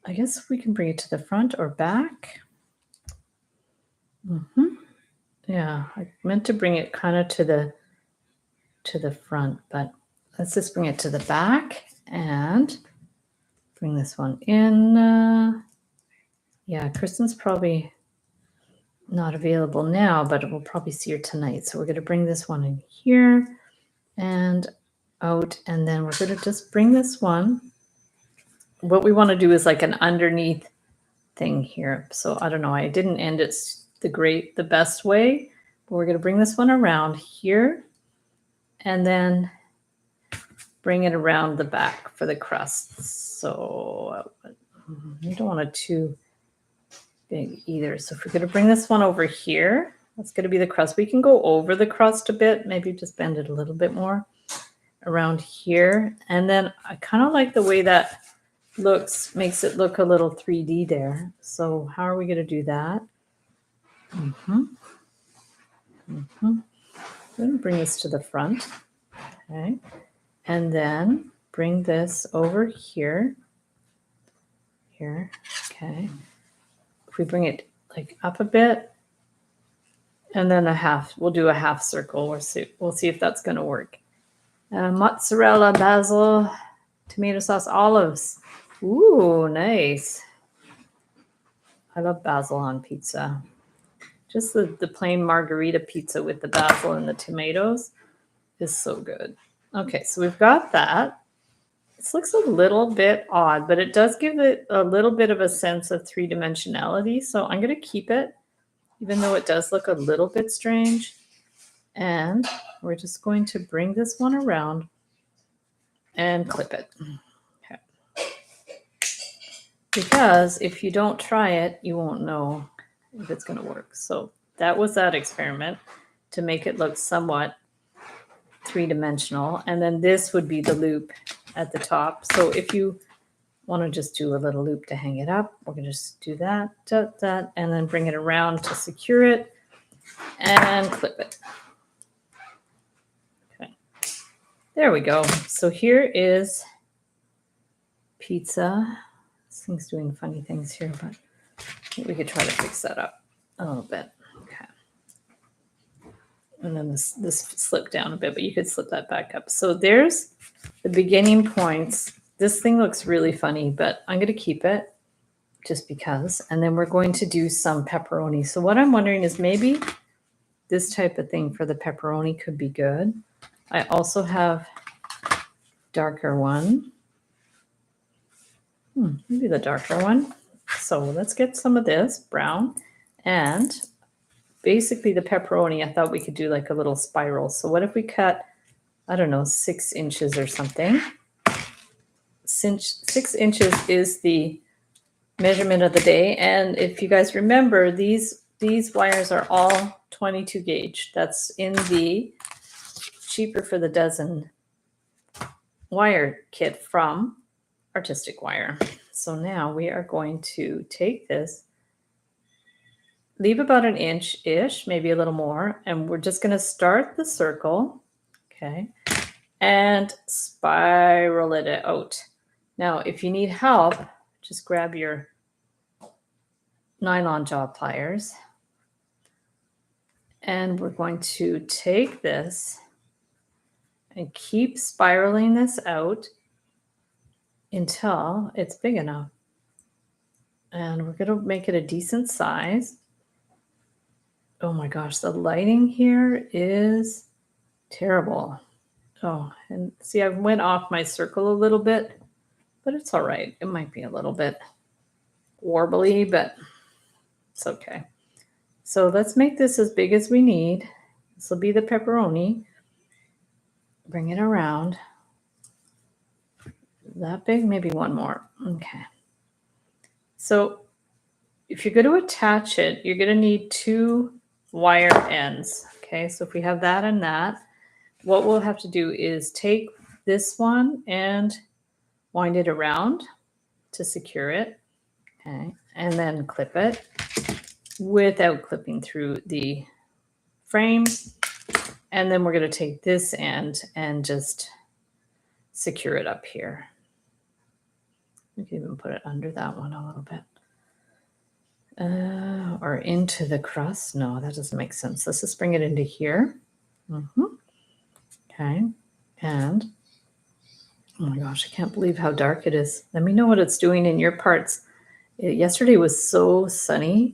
I guess we can bring it to the front or back. Yeah, I meant to bring it kind of to the front, but let's just bring it to the back and bring this one in. Yeah, Kristen's probably not available now, but we'll probably see her tonight. So we're going to bring this one in here and out, and then we're going to just bring this one. What we want to do is like an underneath thing here. So I don't know. I didn't end it the best way. We're going to bring this one around here and then bring it around the back for the crust. So you don't want it too big either. So if we're going to bring this one over here, that's going to be the crust. We can go over the crust a bit, maybe just bend it a little bit more around here. And then I kind of like the way that looks, makes it look a little 3D there. So how are we going to do that? I'm going to bring this to the front. Okay. And then bring this over here. Here. Okay. If we bring it like up a bit, and then a half, we'll do a half circle. We'll see if that's going to work. Mozzarella, basil, tomato sauce, olives. Ooh, nice. I love basil on pizza. Just the plain margarita pizza with the basil and the tomatoes is so good. Okay, so we've got that. This looks a little bit odd, but it does give it a little bit of a sense of three-dimensionality. So I'm going to keep it, even though it does look a little bit strange. And we're just going to bring this one around and clip it. Okay. Because if you don't try it, you won't know if it's going to work. So that was that experiment to make it look somewhat three-dimensional. And then this would be the loop at the top. So if you want to just do a little loop to hang it up, we're going to just do that, and then bring it around to secure it and clip it. Okay, there we go. So here is pizza. This thing's doing funny things here, but we could try to fix that up a little bit. Okay. And then this slipped down a bit, but you could slip that back up. So there's the beginning points. This thing looks really funny, but I'm going to keep it just because. And then we're going to do some pepperoni. So what I'm wondering is maybe this type of thing for the pepperoni could be good. I also have darker one. Maybe the darker one. So let's get some of this brown. And basically the pepperoni, I thought we could do like a little spiral. So what if we cut, I don't know, 6 inches or something? 6 inches is the measurement of the day. And if you guys remember, these wires are all 22 gauge. That's in the cheaper for the dozen wire kit from Artistic Wire. So now we are going to take this, leave about an inch-ish, maybe a little more, and we're just going to start the circle, okay, and spiral it out. Now, if you need help, just grab your nylon jaw pliers, and we're going to take this and keep spiraling this out until it's big enough. And we're going to make it a decent size. Oh my gosh, the lighting here is terrible. Oh, and see, I went off my circle a little bit, but it's all right. It might be a little bit warbly, but it's okay. So let's make this as big as we need. This will be the pepperoni. Bring it around. That big, maybe one more. Okay. So if you're going to attach it, you're going to need 2 wire ends. Okay, so if we have that and that, what we'll have to do is take this one and wind it around to secure it. Okay, and then clip it without clipping through the frame. And then we're going to take this end and just secure it up here. We can even put it under that one a little bit. Or into the crust. No, that doesn't make sense. Let's just bring it into here. Okay. And, oh my gosh, I can't believe how dark it is. Let me know what it's doing in your parts. Yesterday was so sunny,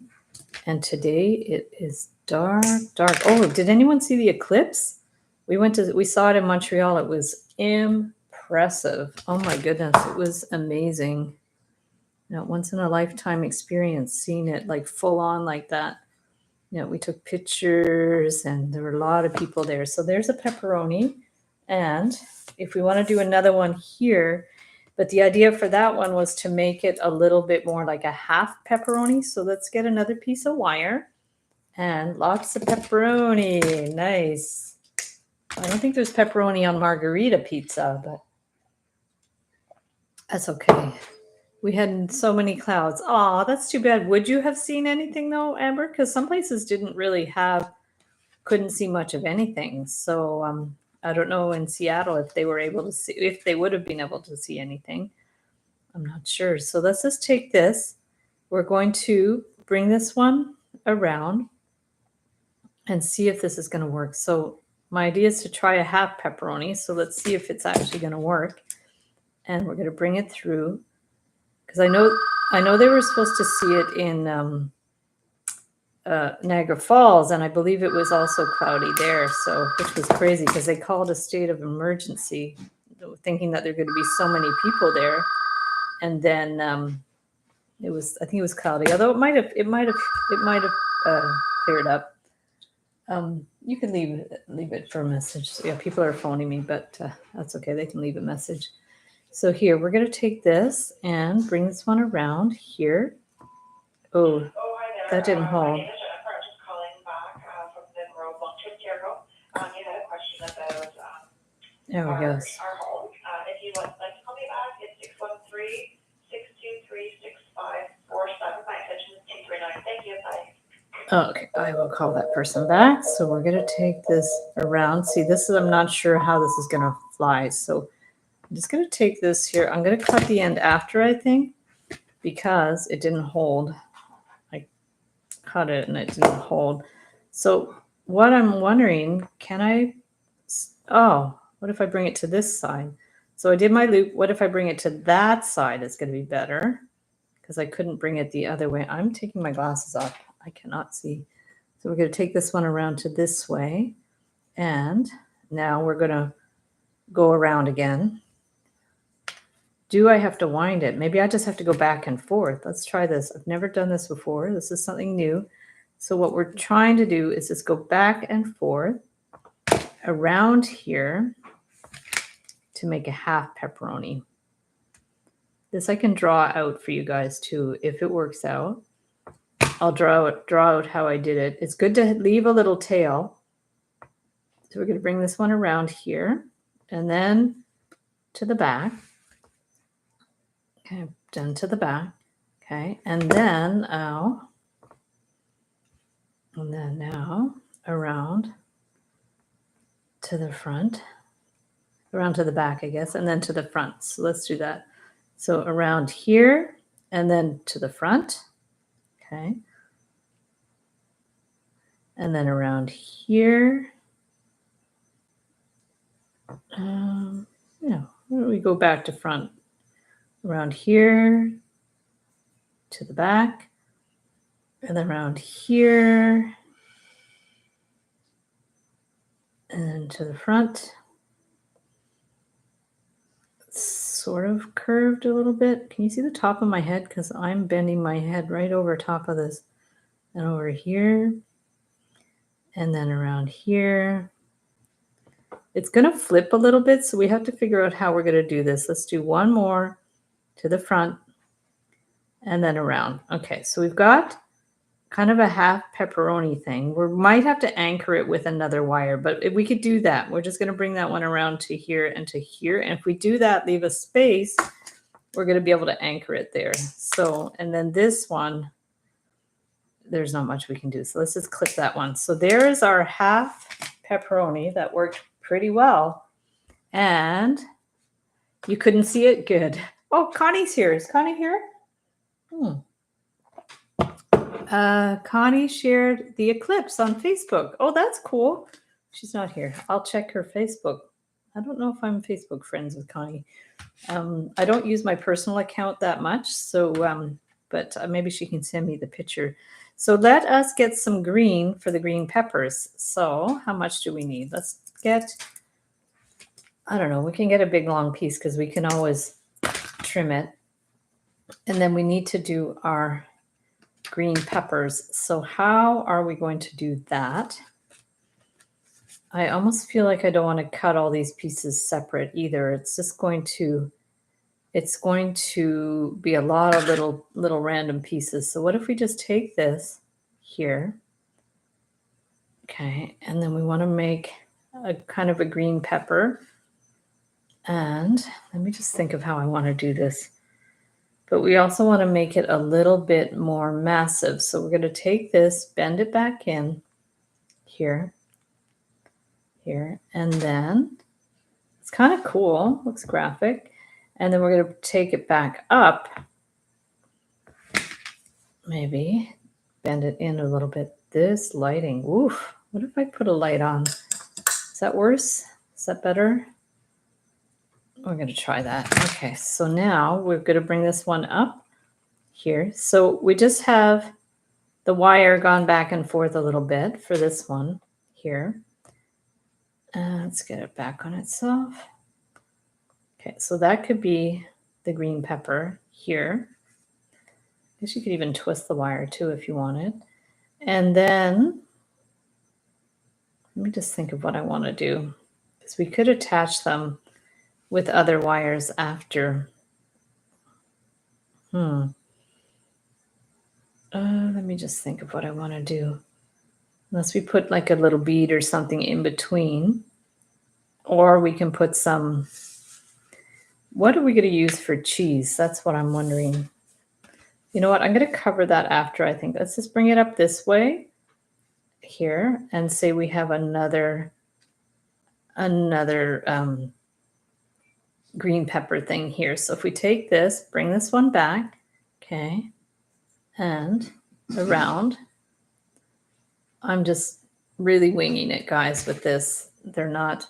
and today it is dark, dark. Oh, did anyone see the eclipse? We saw it in Montreal. It was impressive. Oh my goodness, it was amazing. Once in a lifetime experience seeing it like full on like that. You know, we took pictures and there were a lot of people there. So there's a pepperoni. And if we want to do another one here, but the idea for that one was to make it a little bit more like a half pepperoni. So let's get another piece of wire and lots of pepperoni. Nice. I don't think there's pepperoni on margarita pizza, but that's okay. We had so many clouds. Aw, that's too bad. Would you have seen anything though, Amber? Because some places didn't really have, couldn't see much of anything. So I don't know in Seattle if they were able to see, if they would have been able to see anything. I'm not sure. So let's just take this. We're going to bring this one around and see if this is going to work. So my idea is to try a half pepperoni. So let's see if it's actually going to work. And we're going to bring it through because I know they were supposed to see it in Niagara Falls, and I believe it was also cloudy there. So which was crazy because they called a state of emergency, thinking that there are going to be so many people there, and then it was, I think it was cloudy. Although it might have cleared up. You can leave it for a message. So, yeah, people are phoning me, but that's okay. They can leave a message. So here, we're going to take this and bring this one around here. Oh, that didn't hold. My name is Jennifer. I'm just calling back from the World Long-Term Care Home. You had a question about there we go. Our home. If you would like to call me back, it's 613-623-6547. My extension is 239. Thank you. Bye. Okay, I will call that person back. So we're going to take this around. See, this is, I'm not sure how this is going to fly. So I'm just going to take this here. I'm going to cut the end after, I think, because it didn't hold. I cut it and it didn't hold. So what I'm wondering, what if I bring it to this side? So I did my loop. What if I bring it to that side? It's going to be better because I couldn't bring it the other way. I'm taking my glasses off. I cannot see. So we're going to take this one around to this way. And now we're going to go around again. Do I have to wind it? Maybe I just have to go back and forth. Let's try this. I've never done this before. This is something new. So what we're trying to do is just go back and forth around here to make a half pepperoni. This I can draw out for you guys too. If it works out, I'll draw out how I did it. It's good to leave a little tail. So we're going to bring this one around here and then to the back. Okay, done to the back. Okay, and then now around to the front, around to the back, I guess, and then to the front. So let's do that. So around here and then to the front. Okay. And then around here. We go back to front. Around here to the back. And then around here. And to the front. It's sort of curved a little bit. Can you see the top of my head? Because I'm bending my head right over top of this. And over here. And then around here. It's going to flip a little bit, so we have to figure out how we're going to do this. Let's do one more to the front and then around. Okay, so we've got kind of a half pepperoni thing. We might have to anchor it with another wire, but if we could do that. We're just going to bring that one around to here and to here. And if we do that, leave a space, we're going to be able to anchor it there. So, and then this one, there's not much we can do. So let's just clip that one. So there is our half pepperoni that worked pretty well. And you couldn't see it? Good. Oh, Connie's here. Is Connie here? Connie shared the eclipse on Facebook. Oh, that's cool. She's not here. I'll check her Facebook. I don't know if I'm Facebook friends with Connie. I don't use my personal account that much, so but maybe she can send me the picture. So let us get some green for the green peppers. So how much do we need? Let's get, I don't know, we can get a big long piece because we can always trim it. And then we need to do our green peppers. So how are we going to do that? I almost feel like I don't want to cut all these pieces separate either. It's going to be a lot of little random pieces. So what if we just take this here? Okay, and then we want to make a kind of a green pepper. And let me just think of how I want to do this. But we also want to make it a little bit more massive. So we're going to take this, bend it back in here, and then it's kind of cool, looks graphic. And then we're going to take it back up, maybe bend it in a little bit. This lighting, oof, what if I put a light on? Is that worse? Is that better? We're going to try that. Okay, so now we're going to bring this one up here. So we just have the wire gone back and forth a little bit for this one here. Let's get it back on itself. Okay, so that could be the green pepper here. I guess you could even twist the wire too if you wanted. And then, let me just think of what I want to do. Because we could attach them with other wires after. Let me just think of what I want to do. Unless we put like a little bead or something in between. Or we can put some, what are we going to use for cheese? That's what I'm wondering. You know what? I'm going to cover that after, I think. Let's just bring it up this way here and say we have another green pepper thing here. So if we take this, bring this one back, okay, and around. I'm just really winging it, guys, with this. They're not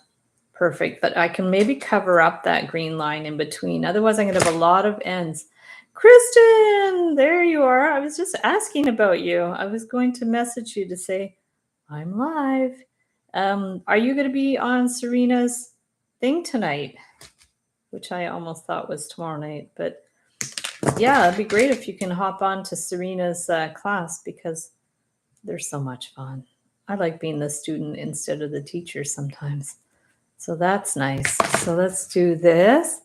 perfect, but I can maybe cover up that green line in between. Otherwise, I'm going to have a lot of ends. Kristen, there you are. I was just asking about you. I was going to message you to say, I'm live. Are you going to be on Serena's thing tonight? Which I almost thought was tomorrow night. But yeah, it'd be great if you can hop on to Serena's class because they're so much fun. I like being the student instead of the teacher sometimes. So that's nice. So let's do this.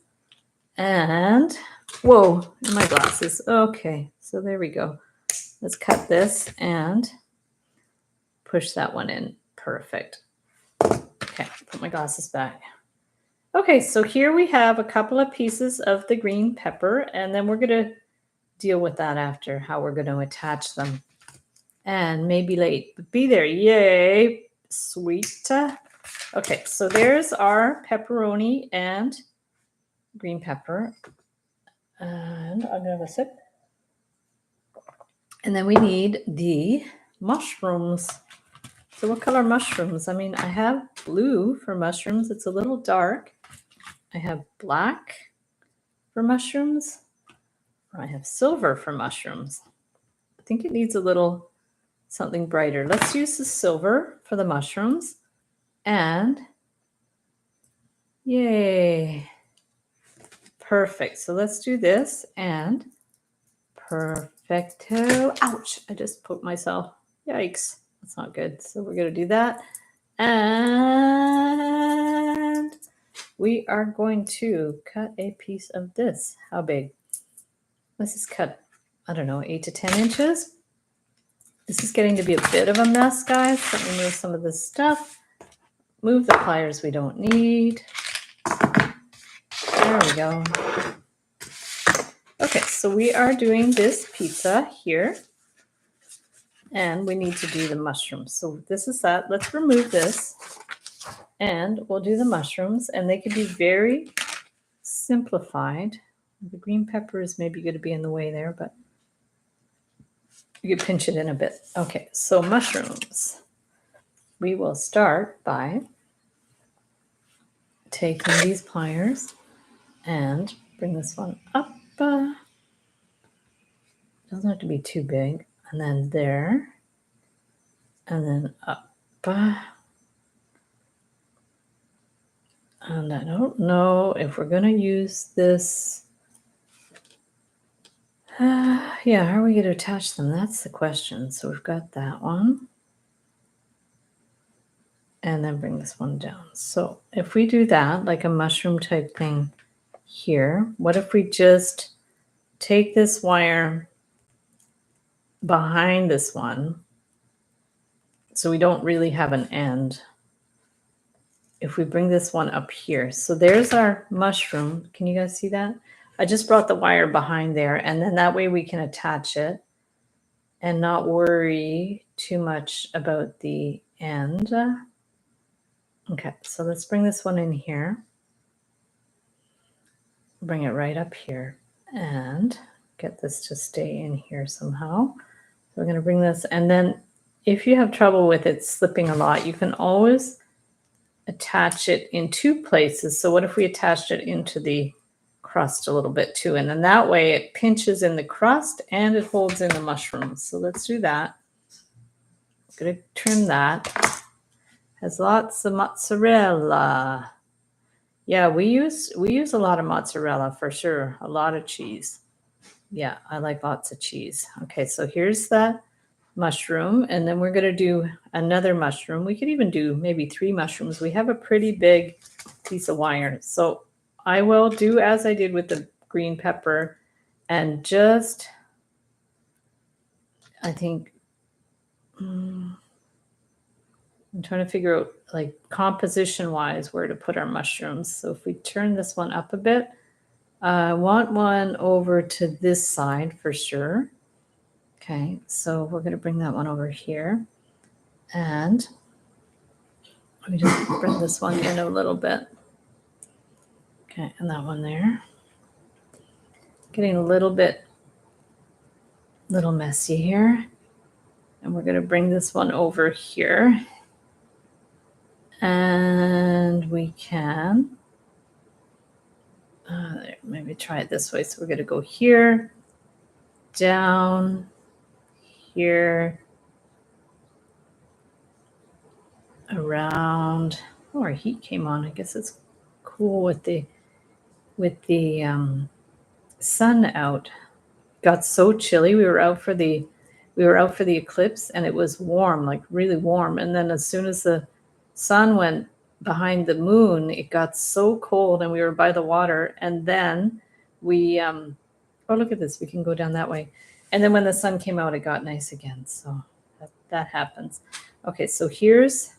And, whoa, my glasses. Okay, so there we go. Let's cut this and push that one in. Perfect. Okay, put my glasses back. Okay, so here we have a couple of pieces of the green pepper, and then we're going to deal with that after, how we're going to attach them. And maybe late, but be there. Yay, sweet. Okay, so there's our pepperoni and green pepper. And I'm going to have a sip. And then we need the mushrooms. So what color mushrooms? I mean, I have blue for mushrooms. It's a little dark. I have black for mushrooms. I have silver for mushrooms. I think it needs a little something brighter. Let's use the silver for the mushrooms. And yay. Perfect. So let's do this and perfecto. Ouch. I just poked myself. Yikes. That's not good. So we're going to do that. And we are going to cut a piece of this. How big? Let's just cut, I don't know, 8 to 10 inches. This is getting to be a bit of a mess, guys. Let me move some of this stuff. Move the pliers we don't need. There we go. Okay, so we are doing this pizza here. And we need to do the mushrooms. So this is that. Let's remove this. And we'll do the mushrooms. And they can be very simplified. The green pepper is maybe going to be in the way there, but you can pinch it in a bit. Okay, so mushrooms. We will start by taking these pliers and bring this one up. Doesn't have to be too big. And then there. And then up. And I don't know if we're going to use this. Yeah, how are we going to attach them? That's the question. So we've got that one. And then bring this one down. So if we do that, like a mushroom type thing here, what if we just take this wire behind this one so we don't really have an end? If we bring this one up here, so there's our mushroom. Can you guys see that? I just brought the wire behind there, and then that way we can attach it and not worry too much about the end. Okay, so let's bring this one in here. Bring it right up here and get this to stay in here somehow. So we're going to bring this, and then if you have trouble with it slipping a lot, you can always attach it in two places. So what if we attached it into the crust a little bit too? And then that way it pinches in the crust and it holds in the mushrooms. So let's do that. I'm going to trim that. Has lots of mozzarella. Yeah, we use a lot of mozzarella for sure. A lot of cheese. Yeah, I like lots of cheese. Okay, so here's the mushroom, and then we're going to do another mushroom. We could even do maybe 3 mushrooms. We have a pretty big piece of wire. So I will do as I did with the green pepper and just, I think, I'm trying to figure out like composition wise where to put our mushrooms. So if we turn this one up a bit, I want one over to this side for sure. Okay, so we're going to bring that one over here. And let me just bring this one in a little bit. Okay, and that one there. Getting a little messy here. And we're going to bring this one over here. And we can maybe try it this way. So we're going to go here, down, here, around. Oh, our heat came on. I guess it's cool with the sun out. Got so chilly. We were out for the eclipse, and it was warm, like really warm. And then as soon as the sun went behind the moon, it got so cold, and we were by the water. And then we oh, look at this, we can go down that way. And then when the sun came out, it got nice again. So that happens. Okay, so here's,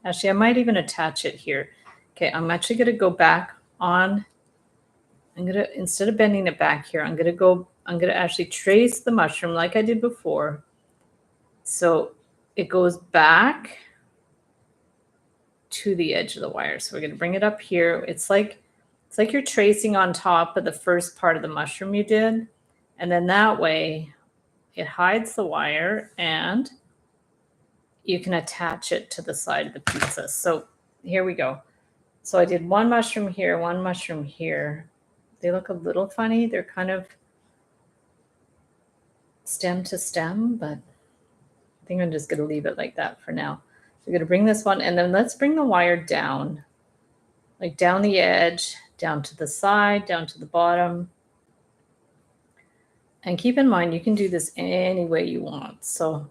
actually I might even attach it here. Okay, I'm actually going to go back on. I'm going to, instead of bending it back here, I'm going to actually trace the mushroom like I did before. So it goes back to the edge of the wire. So we're going to bring it up here. It's like you're tracing on top of the first part of the mushroom you did. And then that way it hides the wire and you can attach it to the side of the pizza. So here we go. So I did one mushroom here, one mushroom here. They look a little funny. They're kind of stem to stem, but I think I'm just going to leave it like that for now. So we're going to bring this one, and then let's bring the wire down, like down the edge, down to the side, down to the bottom. And keep in mind, you can do this any way you want. So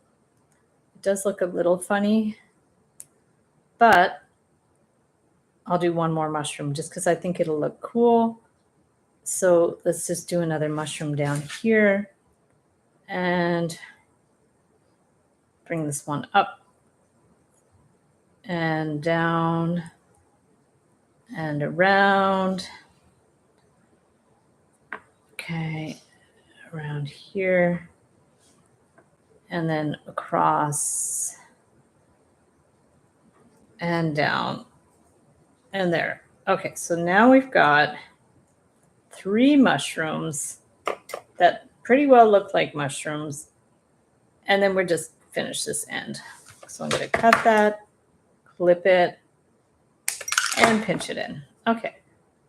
it does look a little funny, but I'll do one more mushroom just because I think it'll look cool. So let's just do another mushroom down here and bring this one up and down and around. Okay, around here and then across and down and there. Okay, so now we've got 3 mushrooms that pretty well look like mushrooms. And then we're just finish this end. So I'm going to cut that, clip it, and pinch it in. Okay,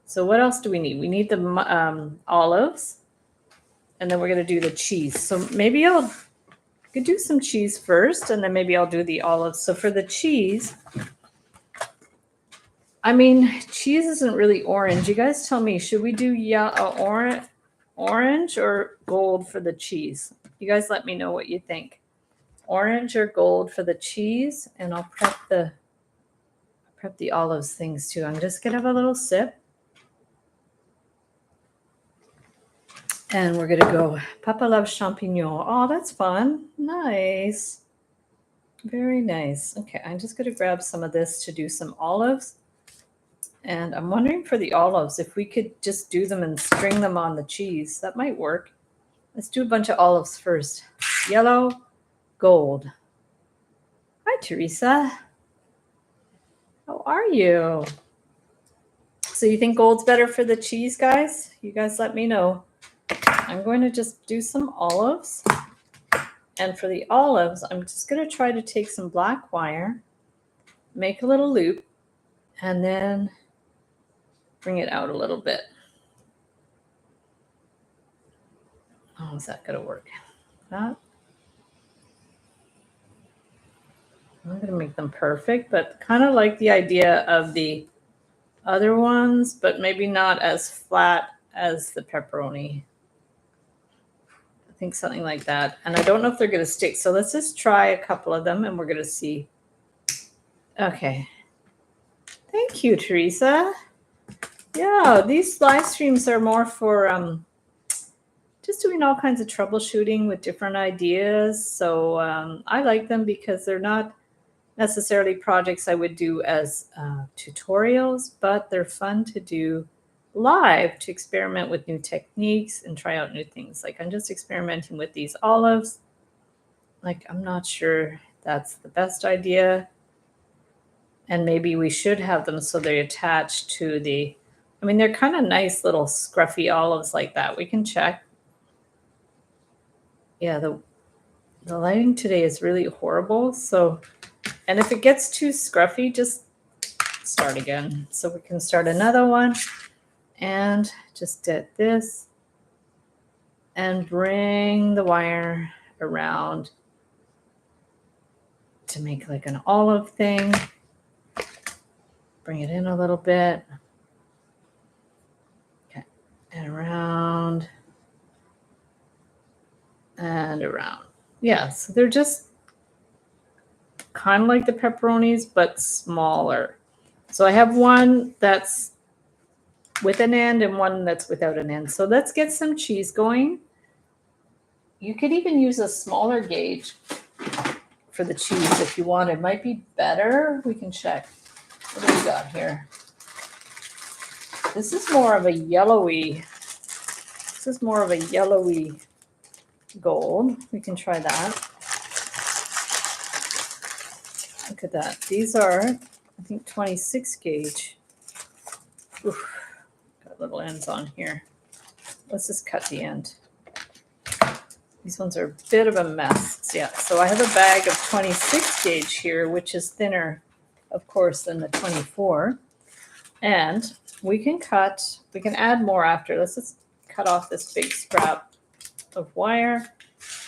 so what else do we need? We need the olives, and then we're going to do the cheese. So maybe I could do some cheese first, and then maybe I'll do the olives. So for the cheese, I mean, cheese isn't really orange. You guys tell me, should we do orange? Orange or gold for the cheese? You guys let me know what you think. Orange or gold for the cheese, and I'll prep the olives things too. I'm just gonna have a little sip. And we're gonna go Papa loves champignon. Oh, that's fun. Nice. Very nice. Okay, I'm just gonna grab some of this to do some olives. And I'm wondering for the olives, if we could just do them and string them on the cheese. That might work. Let's do a bunch of olives first. Yellow, gold. Hi, Teresa. How are you? So you think gold's better for the cheese, guys? You guys let me know. I'm going to just do some olives. And for the olives, I'm just going to try to take some black wire, make a little loop, and then bring it out a little bit. Oh, is that going to work? That. I'm not going to make them perfect, but kind of like the idea of the other ones, but maybe not as flat as the pepperoni. I think something like that. And I don't know if they're going to stick. So let's just try a couple of them and we're going to see. Okay. Thank you, Teresa. Yeah, these live streams are more for just doing all kinds of troubleshooting with different ideas. So I like them because they're not necessarily projects I would do as tutorials, but they're fun to do live to experiment with new techniques and try out new things. Like I'm just experimenting with these olives. Like I'm not sure that's the best idea. And maybe we should have them so they attach to the, I mean, they're kind of nice little scruffy olives like that. We can check. Yeah, the lighting today is really horrible. So, and if it gets too scruffy, just start again. So we can start another one and just did this and bring the wire around to make like an olive thing. Bring it in a little bit. Okay, and around and around. Yeah, so they're just kind of like the pepperonis, but smaller. So I have one that's with an end and one that's without an end. So let's get some cheese going. You could even use a smaller gauge for the cheese if you want. It might be better. We can check. What do we got here? This is more of a yellowy. This is more of a yellowy gold. We can try that. Look at that. These are, I think, 26 gauge. Oof. Got little ends on here. Let's just cut the end. These ones are a bit of a mess. Yeah, so I have a bag of 26 gauge here, which is thinner, of course, than the 24. And we can add more after. Let's just cut off this big scrap of wire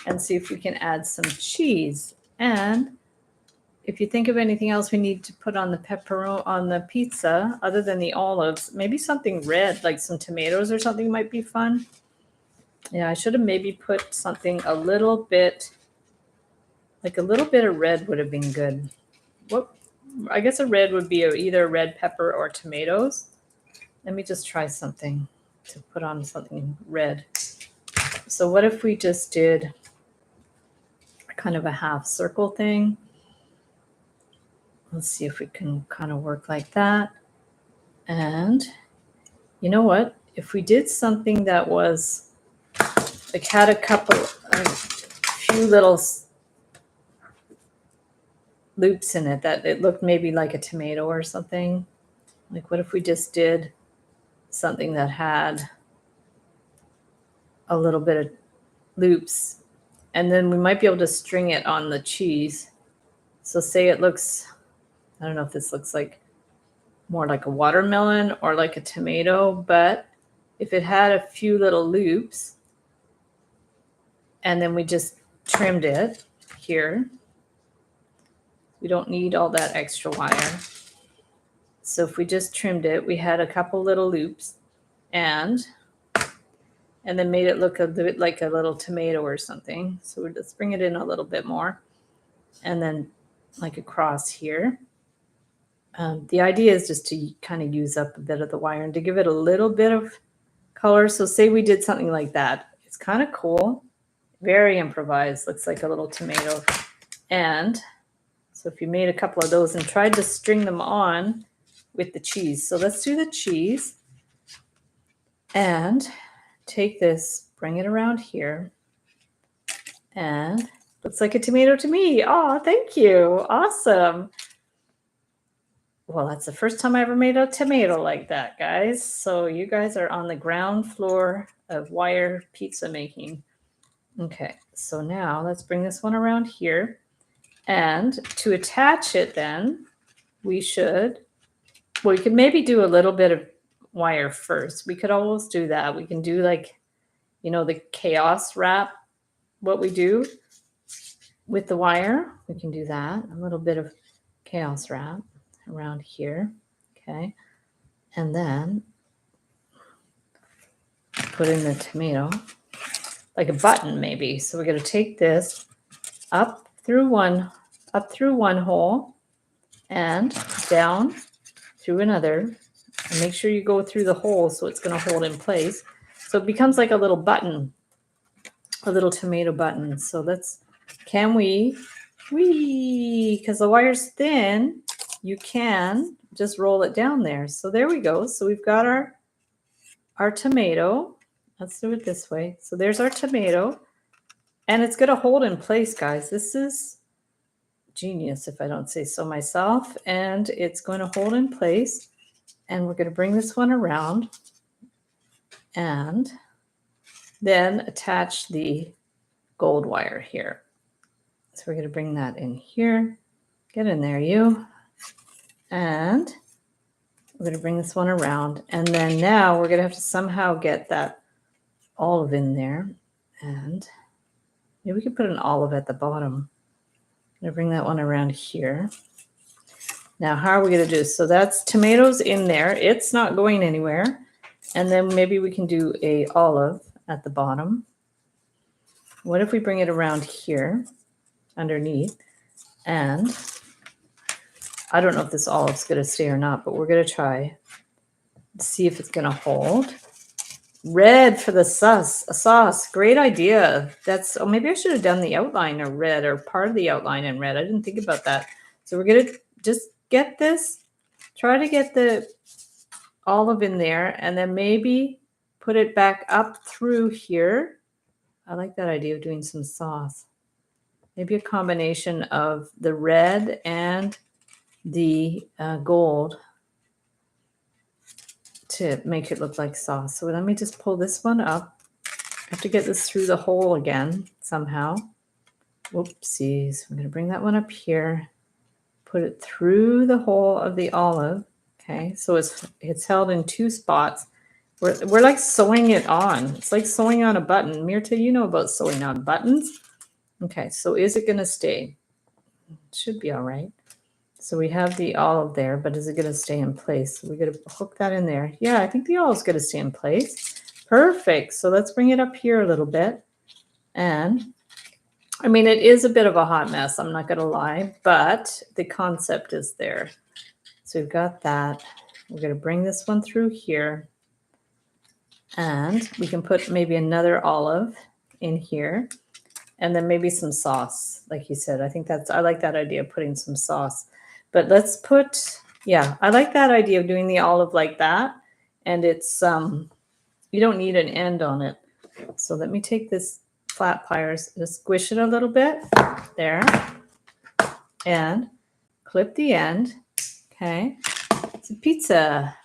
and see if we can add some cheese. And if you think of anything else we need to put on the pepperoni on the pizza, other than the olives, maybe something red, like some tomatoes or something might be fun. Yeah, I should have maybe put something a little bit, like a little bit of red would have been good. What? I guess a red would be either red pepper or tomatoes. Let me just try something to put on something red. So what if we just did kind of a half circle thing? Let's see if we can kind of work like that. And you know what? If we did something that was like had a few little loops in it that it looked maybe like a tomato or something. Like what if we just did something that had a little bit of loops, and then we might be able to string it on the cheese. So say it looks, I don't know if this looks like more like a watermelon or like a tomato, but if it had a few little loops and then we just trimmed it here, we don't need all that extra wire. So if we just trimmed it, we had a couple little loops, and and then made it look a bit like a little tomato or something. So let's bring it in a little bit more, and then like across here. The idea is just to kind of use up a bit of the wire and to give it a little bit of color. So say we did something like that. It's kind of cool, very improvised. Looks like a little tomato. And so if you made a couple of those and tried to string them on with the cheese. So let's do the cheese and take this, bring it around here, and looks like a tomato to me. Oh, thank you. Awesome. Well, that's the first time I ever made a tomato like that, guys. So you guys are on the ground floor of wire pizza making. Okay, so now let's bring this one around here. And to attach it then, we should, well, we could maybe do a little bit of wire first. We could always do that. We can do like, you know, the chaos wrap, what we do with the wire. We can do that, a little bit of chaos wrap around here. Okay. And then put in the tomato, like a button maybe. So we're going to take this up through one hole and down through another, and make sure you go through the hole so it's going to hold in place. So it becomes like a little button, a little tomato button. So let's, can we, because the wire's thin, you can just roll it down there. So there we go. So we've got our tomato. Let's do it this way. So there's our tomato, and it's going to hold in place, guys. This is genius, if I don't say so myself. And it's going to hold in place. And we're going to bring this one around and then attach the gold wire here. So we're going to bring that in here. Get in there, you. And we're going to bring this one around. And then now we're going to have to somehow get that olive in there. And maybe we could put an olive at the bottom. I'm going to bring that one around here. Now, how are we going to do this? So that's tomatoes in there. It's not going anywhere. And then maybe we can do a olive at the bottom. What if we bring it around here underneath? And I don't know if this olive's going to stay or not, but we're going to try to see if it's going to hold. Red for the sauce. Great idea. That's, oh, maybe I should have done the outline in red, or part of the outline in red. I didn't think about that. So we're going to just get this, try to get the olive in there, and then maybe put it back up through here. I like that idea of doing some sauce. Maybe a combination of the red and the gold to make it look like sauce. So let me just pull this one up. I have to get this through the hole again somehow. Whoopsies. I'm going to bring that one up here. Put it through the hole of the olive. Okay, so it's held in two spots. We're like sewing it on. It's like sewing on a button. Mirta, you know about sewing on buttons. Okay, so is it going to stay? It should be all right. So we have the olive there, but is it going to stay in place? So we're going to hook that in there. Yeah, I think the olive's going to stay in place. Perfect. So let's bring it up here a little bit. And I mean, it is a bit of a hot mess, I'm not going to lie, but the concept is there. So we've got that. We're going to bring this one through here. And we can put maybe another olive in here. And then maybe some sauce, like you said. I like that idea of putting some sauce. But let's put, yeah, I like that idea of doing the olive like that. And it's, you don't need an end on it. So let me take this flat pliers, just squish it a little bit there, and clip the end. Okay, it's a pizza.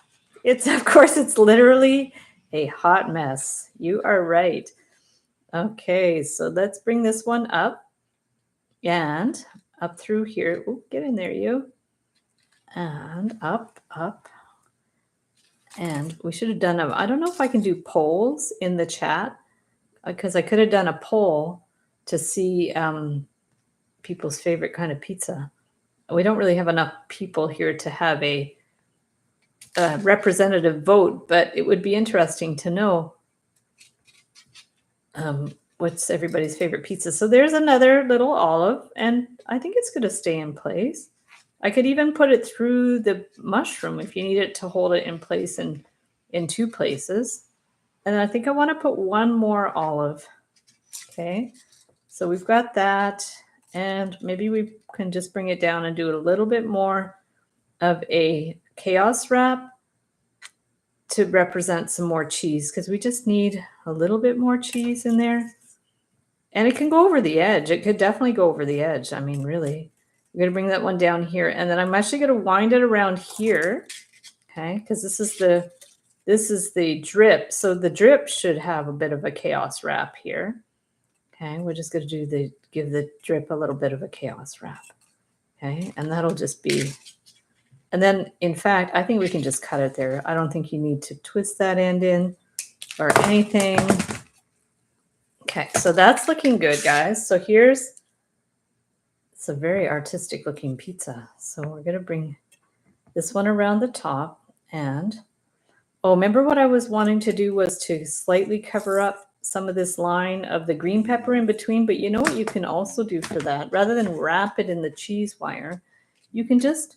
Of course, it's literally a hot mess. You are right. Okay, so let's bring this one up and up through here. Ooh, get in there, you. And up. And we should have done I don't know if I can do polls in the chat, because I could have done a poll to see people's favorite kind of pizza. We don't really have enough people here to have a representative vote, but it would be interesting to know what's everybody's favorite pizza. So there's another little olive, and I think it's going to stay in place. I could even put it through the mushroom if you need it to hold it in place in two places. And I think I want to put one more olive. Okay, so we've got that, and maybe we can just bring it down and do a little bit more of a chaos wrap to represent some more cheese, because we just need a little bit more cheese in there. And it can go over the edge. It could definitely go over the edge. I mean, really. I'm going to bring that one down here. And then I'm actually going to wind it around here. Okay, because this is the drip. So the drip should have a bit of a chaos wrap here. Okay, we're just going to give the drip a little bit of a chaos wrap. Okay, and that'll just be, and then in fact, I think we can just cut it there. I don't think you need to twist that end in or anything. Okay, so that's looking good, guys. So it's a very artistic looking pizza. So we're going to bring this one around the top, and remember what I was wanting to do was to slightly cover up some of this line of the green pepper in between. But you know what you can also do for that? Rather than wrap it in the cheese wire, you can just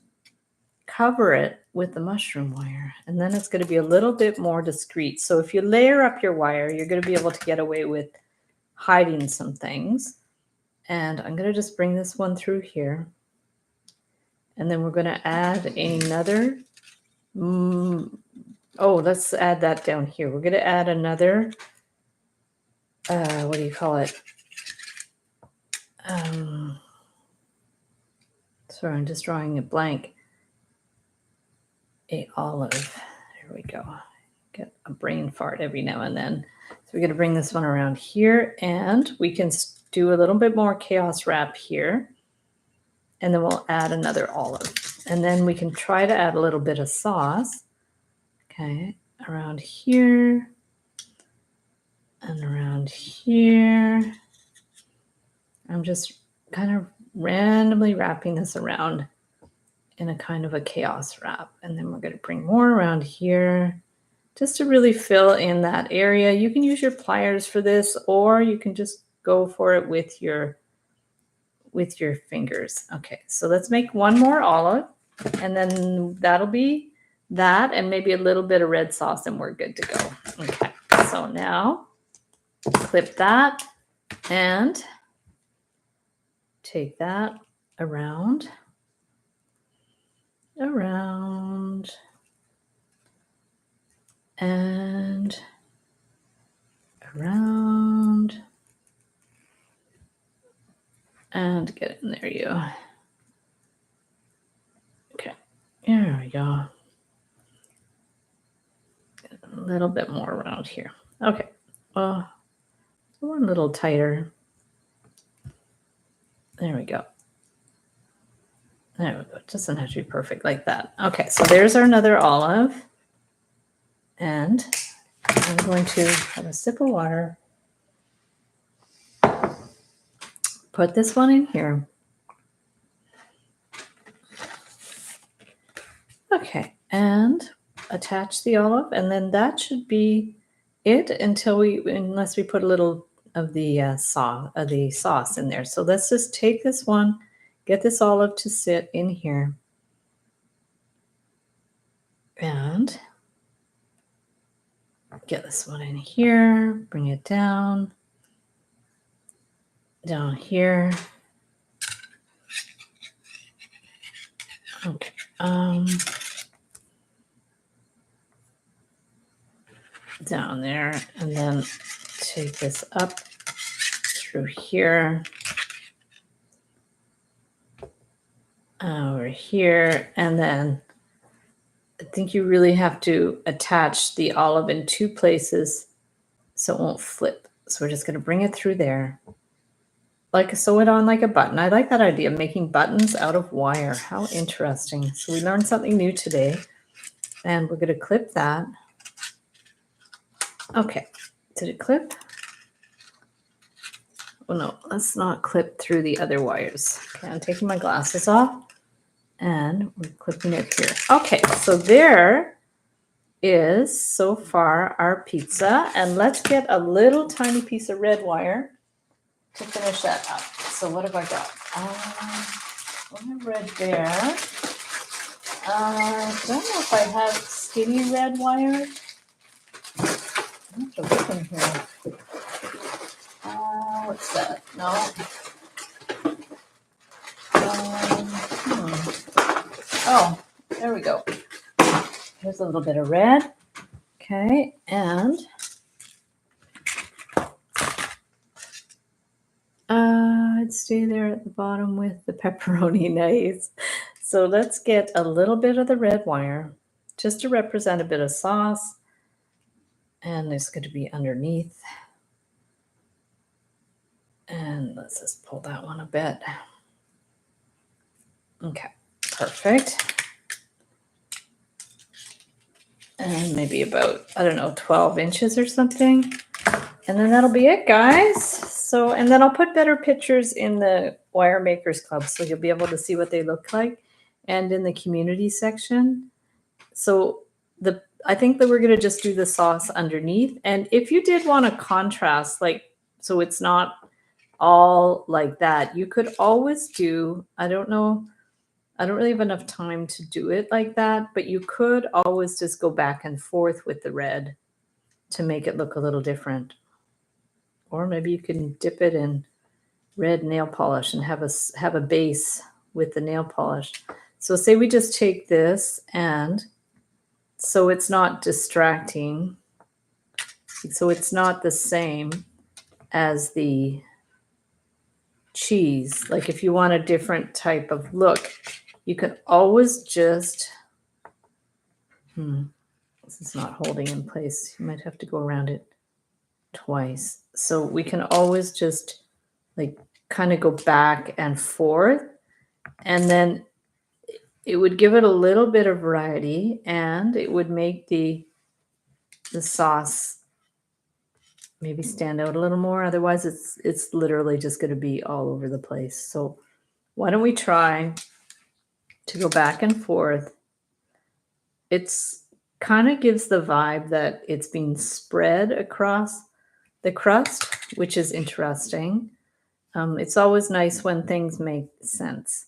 cover it with the mushroom wire, and then it's going to be a little bit more discreet. So if you layer up your wire, you're going to be able to get away with hiding some things. And I'm going to just bring this one through here. And then we're going to add another. Let's add that down here. We're going to add another. What do you call it? Sorry, I'm just drawing a blank. A olive. There we go. Get a brain fart every now and then. So we're going to bring this one around here, and we can do a little bit more chaos wrap here. And then we'll add another olive. And then we can try to add a little bit of sauce. Okay, around here. And around here. I'm just kind of randomly wrapping this around in a kind of a chaos wrap. And then we're going to bring more around here just to really fill in that area. You can use your pliers for this, or you can just go for it with your fingers. Okay, so let's make one more olive, and then that'll be that, and maybe a little bit of red sauce, and we're good to go. Okay, so now clip that and take that around, and around, and get it in there, you. Okay, there we go. A little bit more around here. Okay, well, one a little tighter. There we go. There we go. It doesn't have to be perfect like that. Okay, so there's our another olive. And I'm going to have a sip of water. Put this one in here. Okay, and attach the olive, and then that should be it unless we put a little of the sauce in there. So let's just take this one, get this olive to sit in here, and get this one in here, bring it down here. Okay. Down there, and then take this up through here, over here, and then I think you really have to attach the olive in two places so it won't flip. So we're just going to bring it through there, sew it on like a button. I like that idea, making buttons out of wire. How interesting. So we learned something new today, and we're going to clip that. Okay, did it clip? Oh no, let's not clip through the other wires. Okay, I'm taking my glasses off, and we're clipping it here. Okay, so there is so far our pizza. And let's get a little tiny piece of red wire to finish that up. So what have I got? I have red there. I don't know if I have skinny red wire. I have to look in here. What's that? No. Oh, there we go. Here's a little bit of red. Okay, and I'd stay there at the bottom with the pepperoni. Nice. So let's get a little bit of the red wire just to represent a bit of sauce. And it's going to be underneath. And let's just pull that one a bit. Okay, perfect. And maybe about, I don't know, 12 inches or something. And then that'll be it, guys. So, and then I'll put better pictures in the Wire Makers Club so you'll be able to see what they look like, and in the community section. So I think that we're going to just do the sauce underneath. And if you did want to contrast, like, so it's not all like that, you could always do, I don't know, I don't really have enough time to do it like that, but you could always just go back and forth with the red to make it look a little different. Or maybe you can dip it in red nail polish and have a base with the nail polish. So say we just take this, and so it's not distracting. So it's not the same as the cheese. Like if you want a different type of look, you can always just, this is not holding in place. You might have to go around it twice. So we can always just like kind of go back and forth, and then it would give it a little bit of variety, and it would make the sauce maybe stand out a little more. Otherwise it's literally just going to be all over the place. So why don't we try to go back and forth? It's kind of gives the vibe that it's being spread across the crust, which is interesting. It's always nice when things make sense.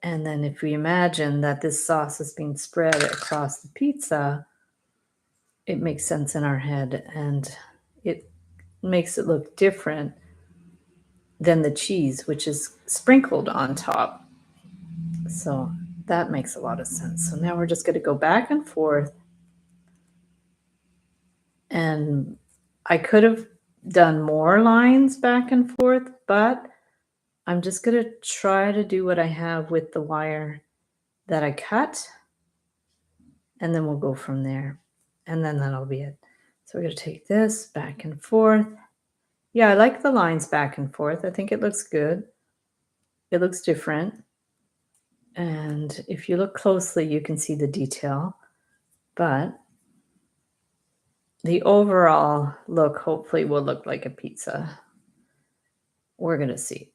And then if we imagine that this sauce is being spread across the pizza, it makes sense in our head, and it makes it look different than the cheese, which is sprinkled on top. So that makes a lot of sense. So now we're just going to go back and forth. And I could have done more lines back and forth, but I'm just going to try to do what I have with the wire that I cut. And then we'll go from there. And then that'll be it. So we're going to take this back and forth. Yeah, I like the lines back and forth. I think it looks good. It looks different. And if you look closely, you can see the detail. But the overall look hopefully will look like a pizza. We're going to see.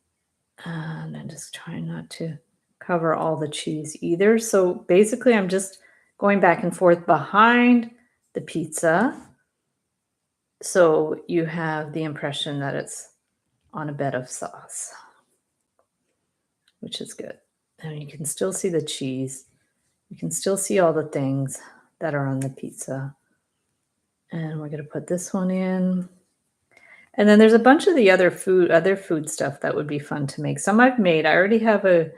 And I'm just trying not to cover all the cheese either. So basically, I'm just going back and forth behind the pizza. So you have the impression that it's on a bed of sauce, which is good. And you can still see the cheese. You can still see all the things that are on the pizza. And we're going to put this one in. And then there's a bunch of the other food stuff that would be fun to make. Some I've made. I already have a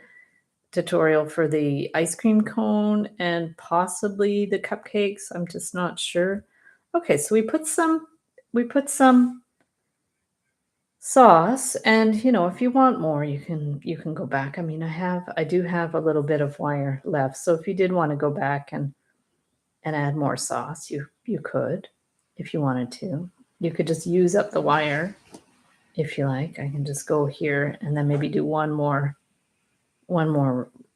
tutorial for the ice cream cone and possibly the cupcakes. I'm just not sure. Okay, so we put some sauce, and if you want more, you can go back. I mean, I do have a little bit of wire left, so if you did want to go back and add more sauce, you could, if you wanted to. You could just use up the wire if you like. I can just go here and then maybe do one more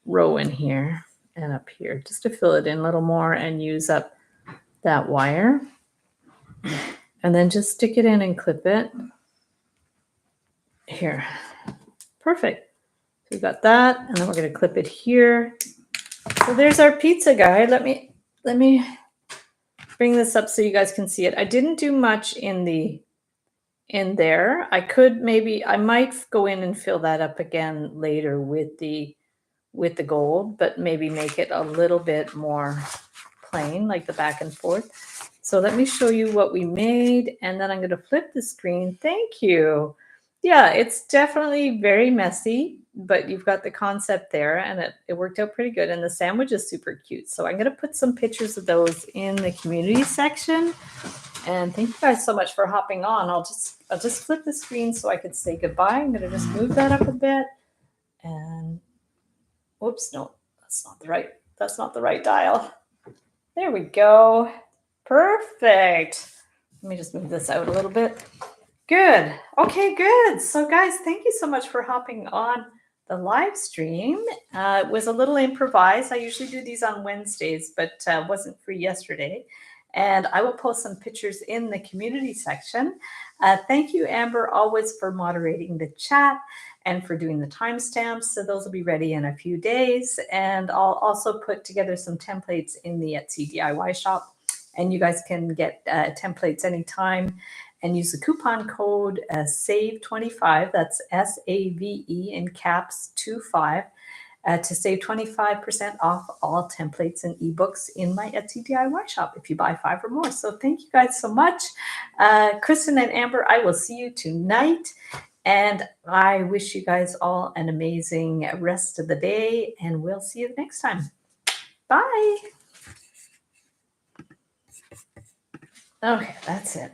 row in here and up here just to fill it in a little more and use up that wire. And then just stick it in and clip it. Here. Perfect. So we've got that, and then we're going to clip it here. So there's our pizza guy. Let me bring this up so you guys can see it. I didn't do much in there. I might go in and fill that up again later with the gold, but maybe make it a little bit more plain, like the back and forth. So let me show you what we made, and then I'm going to flip the screen. Thank you. Yeah, it's definitely very messy, but you've got the concept there, and it worked out pretty good. And the sandwich is super cute. So I'm going to put some pictures of those in the community section. And thank you guys so much for hopping on. I'll just flip the screen so I could say goodbye. I'm going to just move that up a bit. And whoops, no, that's not the right dial. There we go. Perfect. Let me just move this out a little bit. Good. Okay, good. So guys, thank you so much for hopping on the live stream. It was a little improvised. I usually do these on Wednesdays, but wasn't free yesterday. And I will post some pictures in the community section. Thank you, Amber, always for moderating the chat and for doing the timestamps. So those will be ready in a few days. And I'll also put together some templates in the Etsy DIY shop. And you guys can get templates anytime and use the coupon code SAVE25. That's SAVE in caps 25 to save 25% off all templates and ebooks in my Etsy DIY shop if you buy 5 or more. So thank you guys so much. Kristen and Amber, I will see you tonight. And I wish you guys all an amazing rest of the day, and we'll see you next time. Bye. Okay, that's it.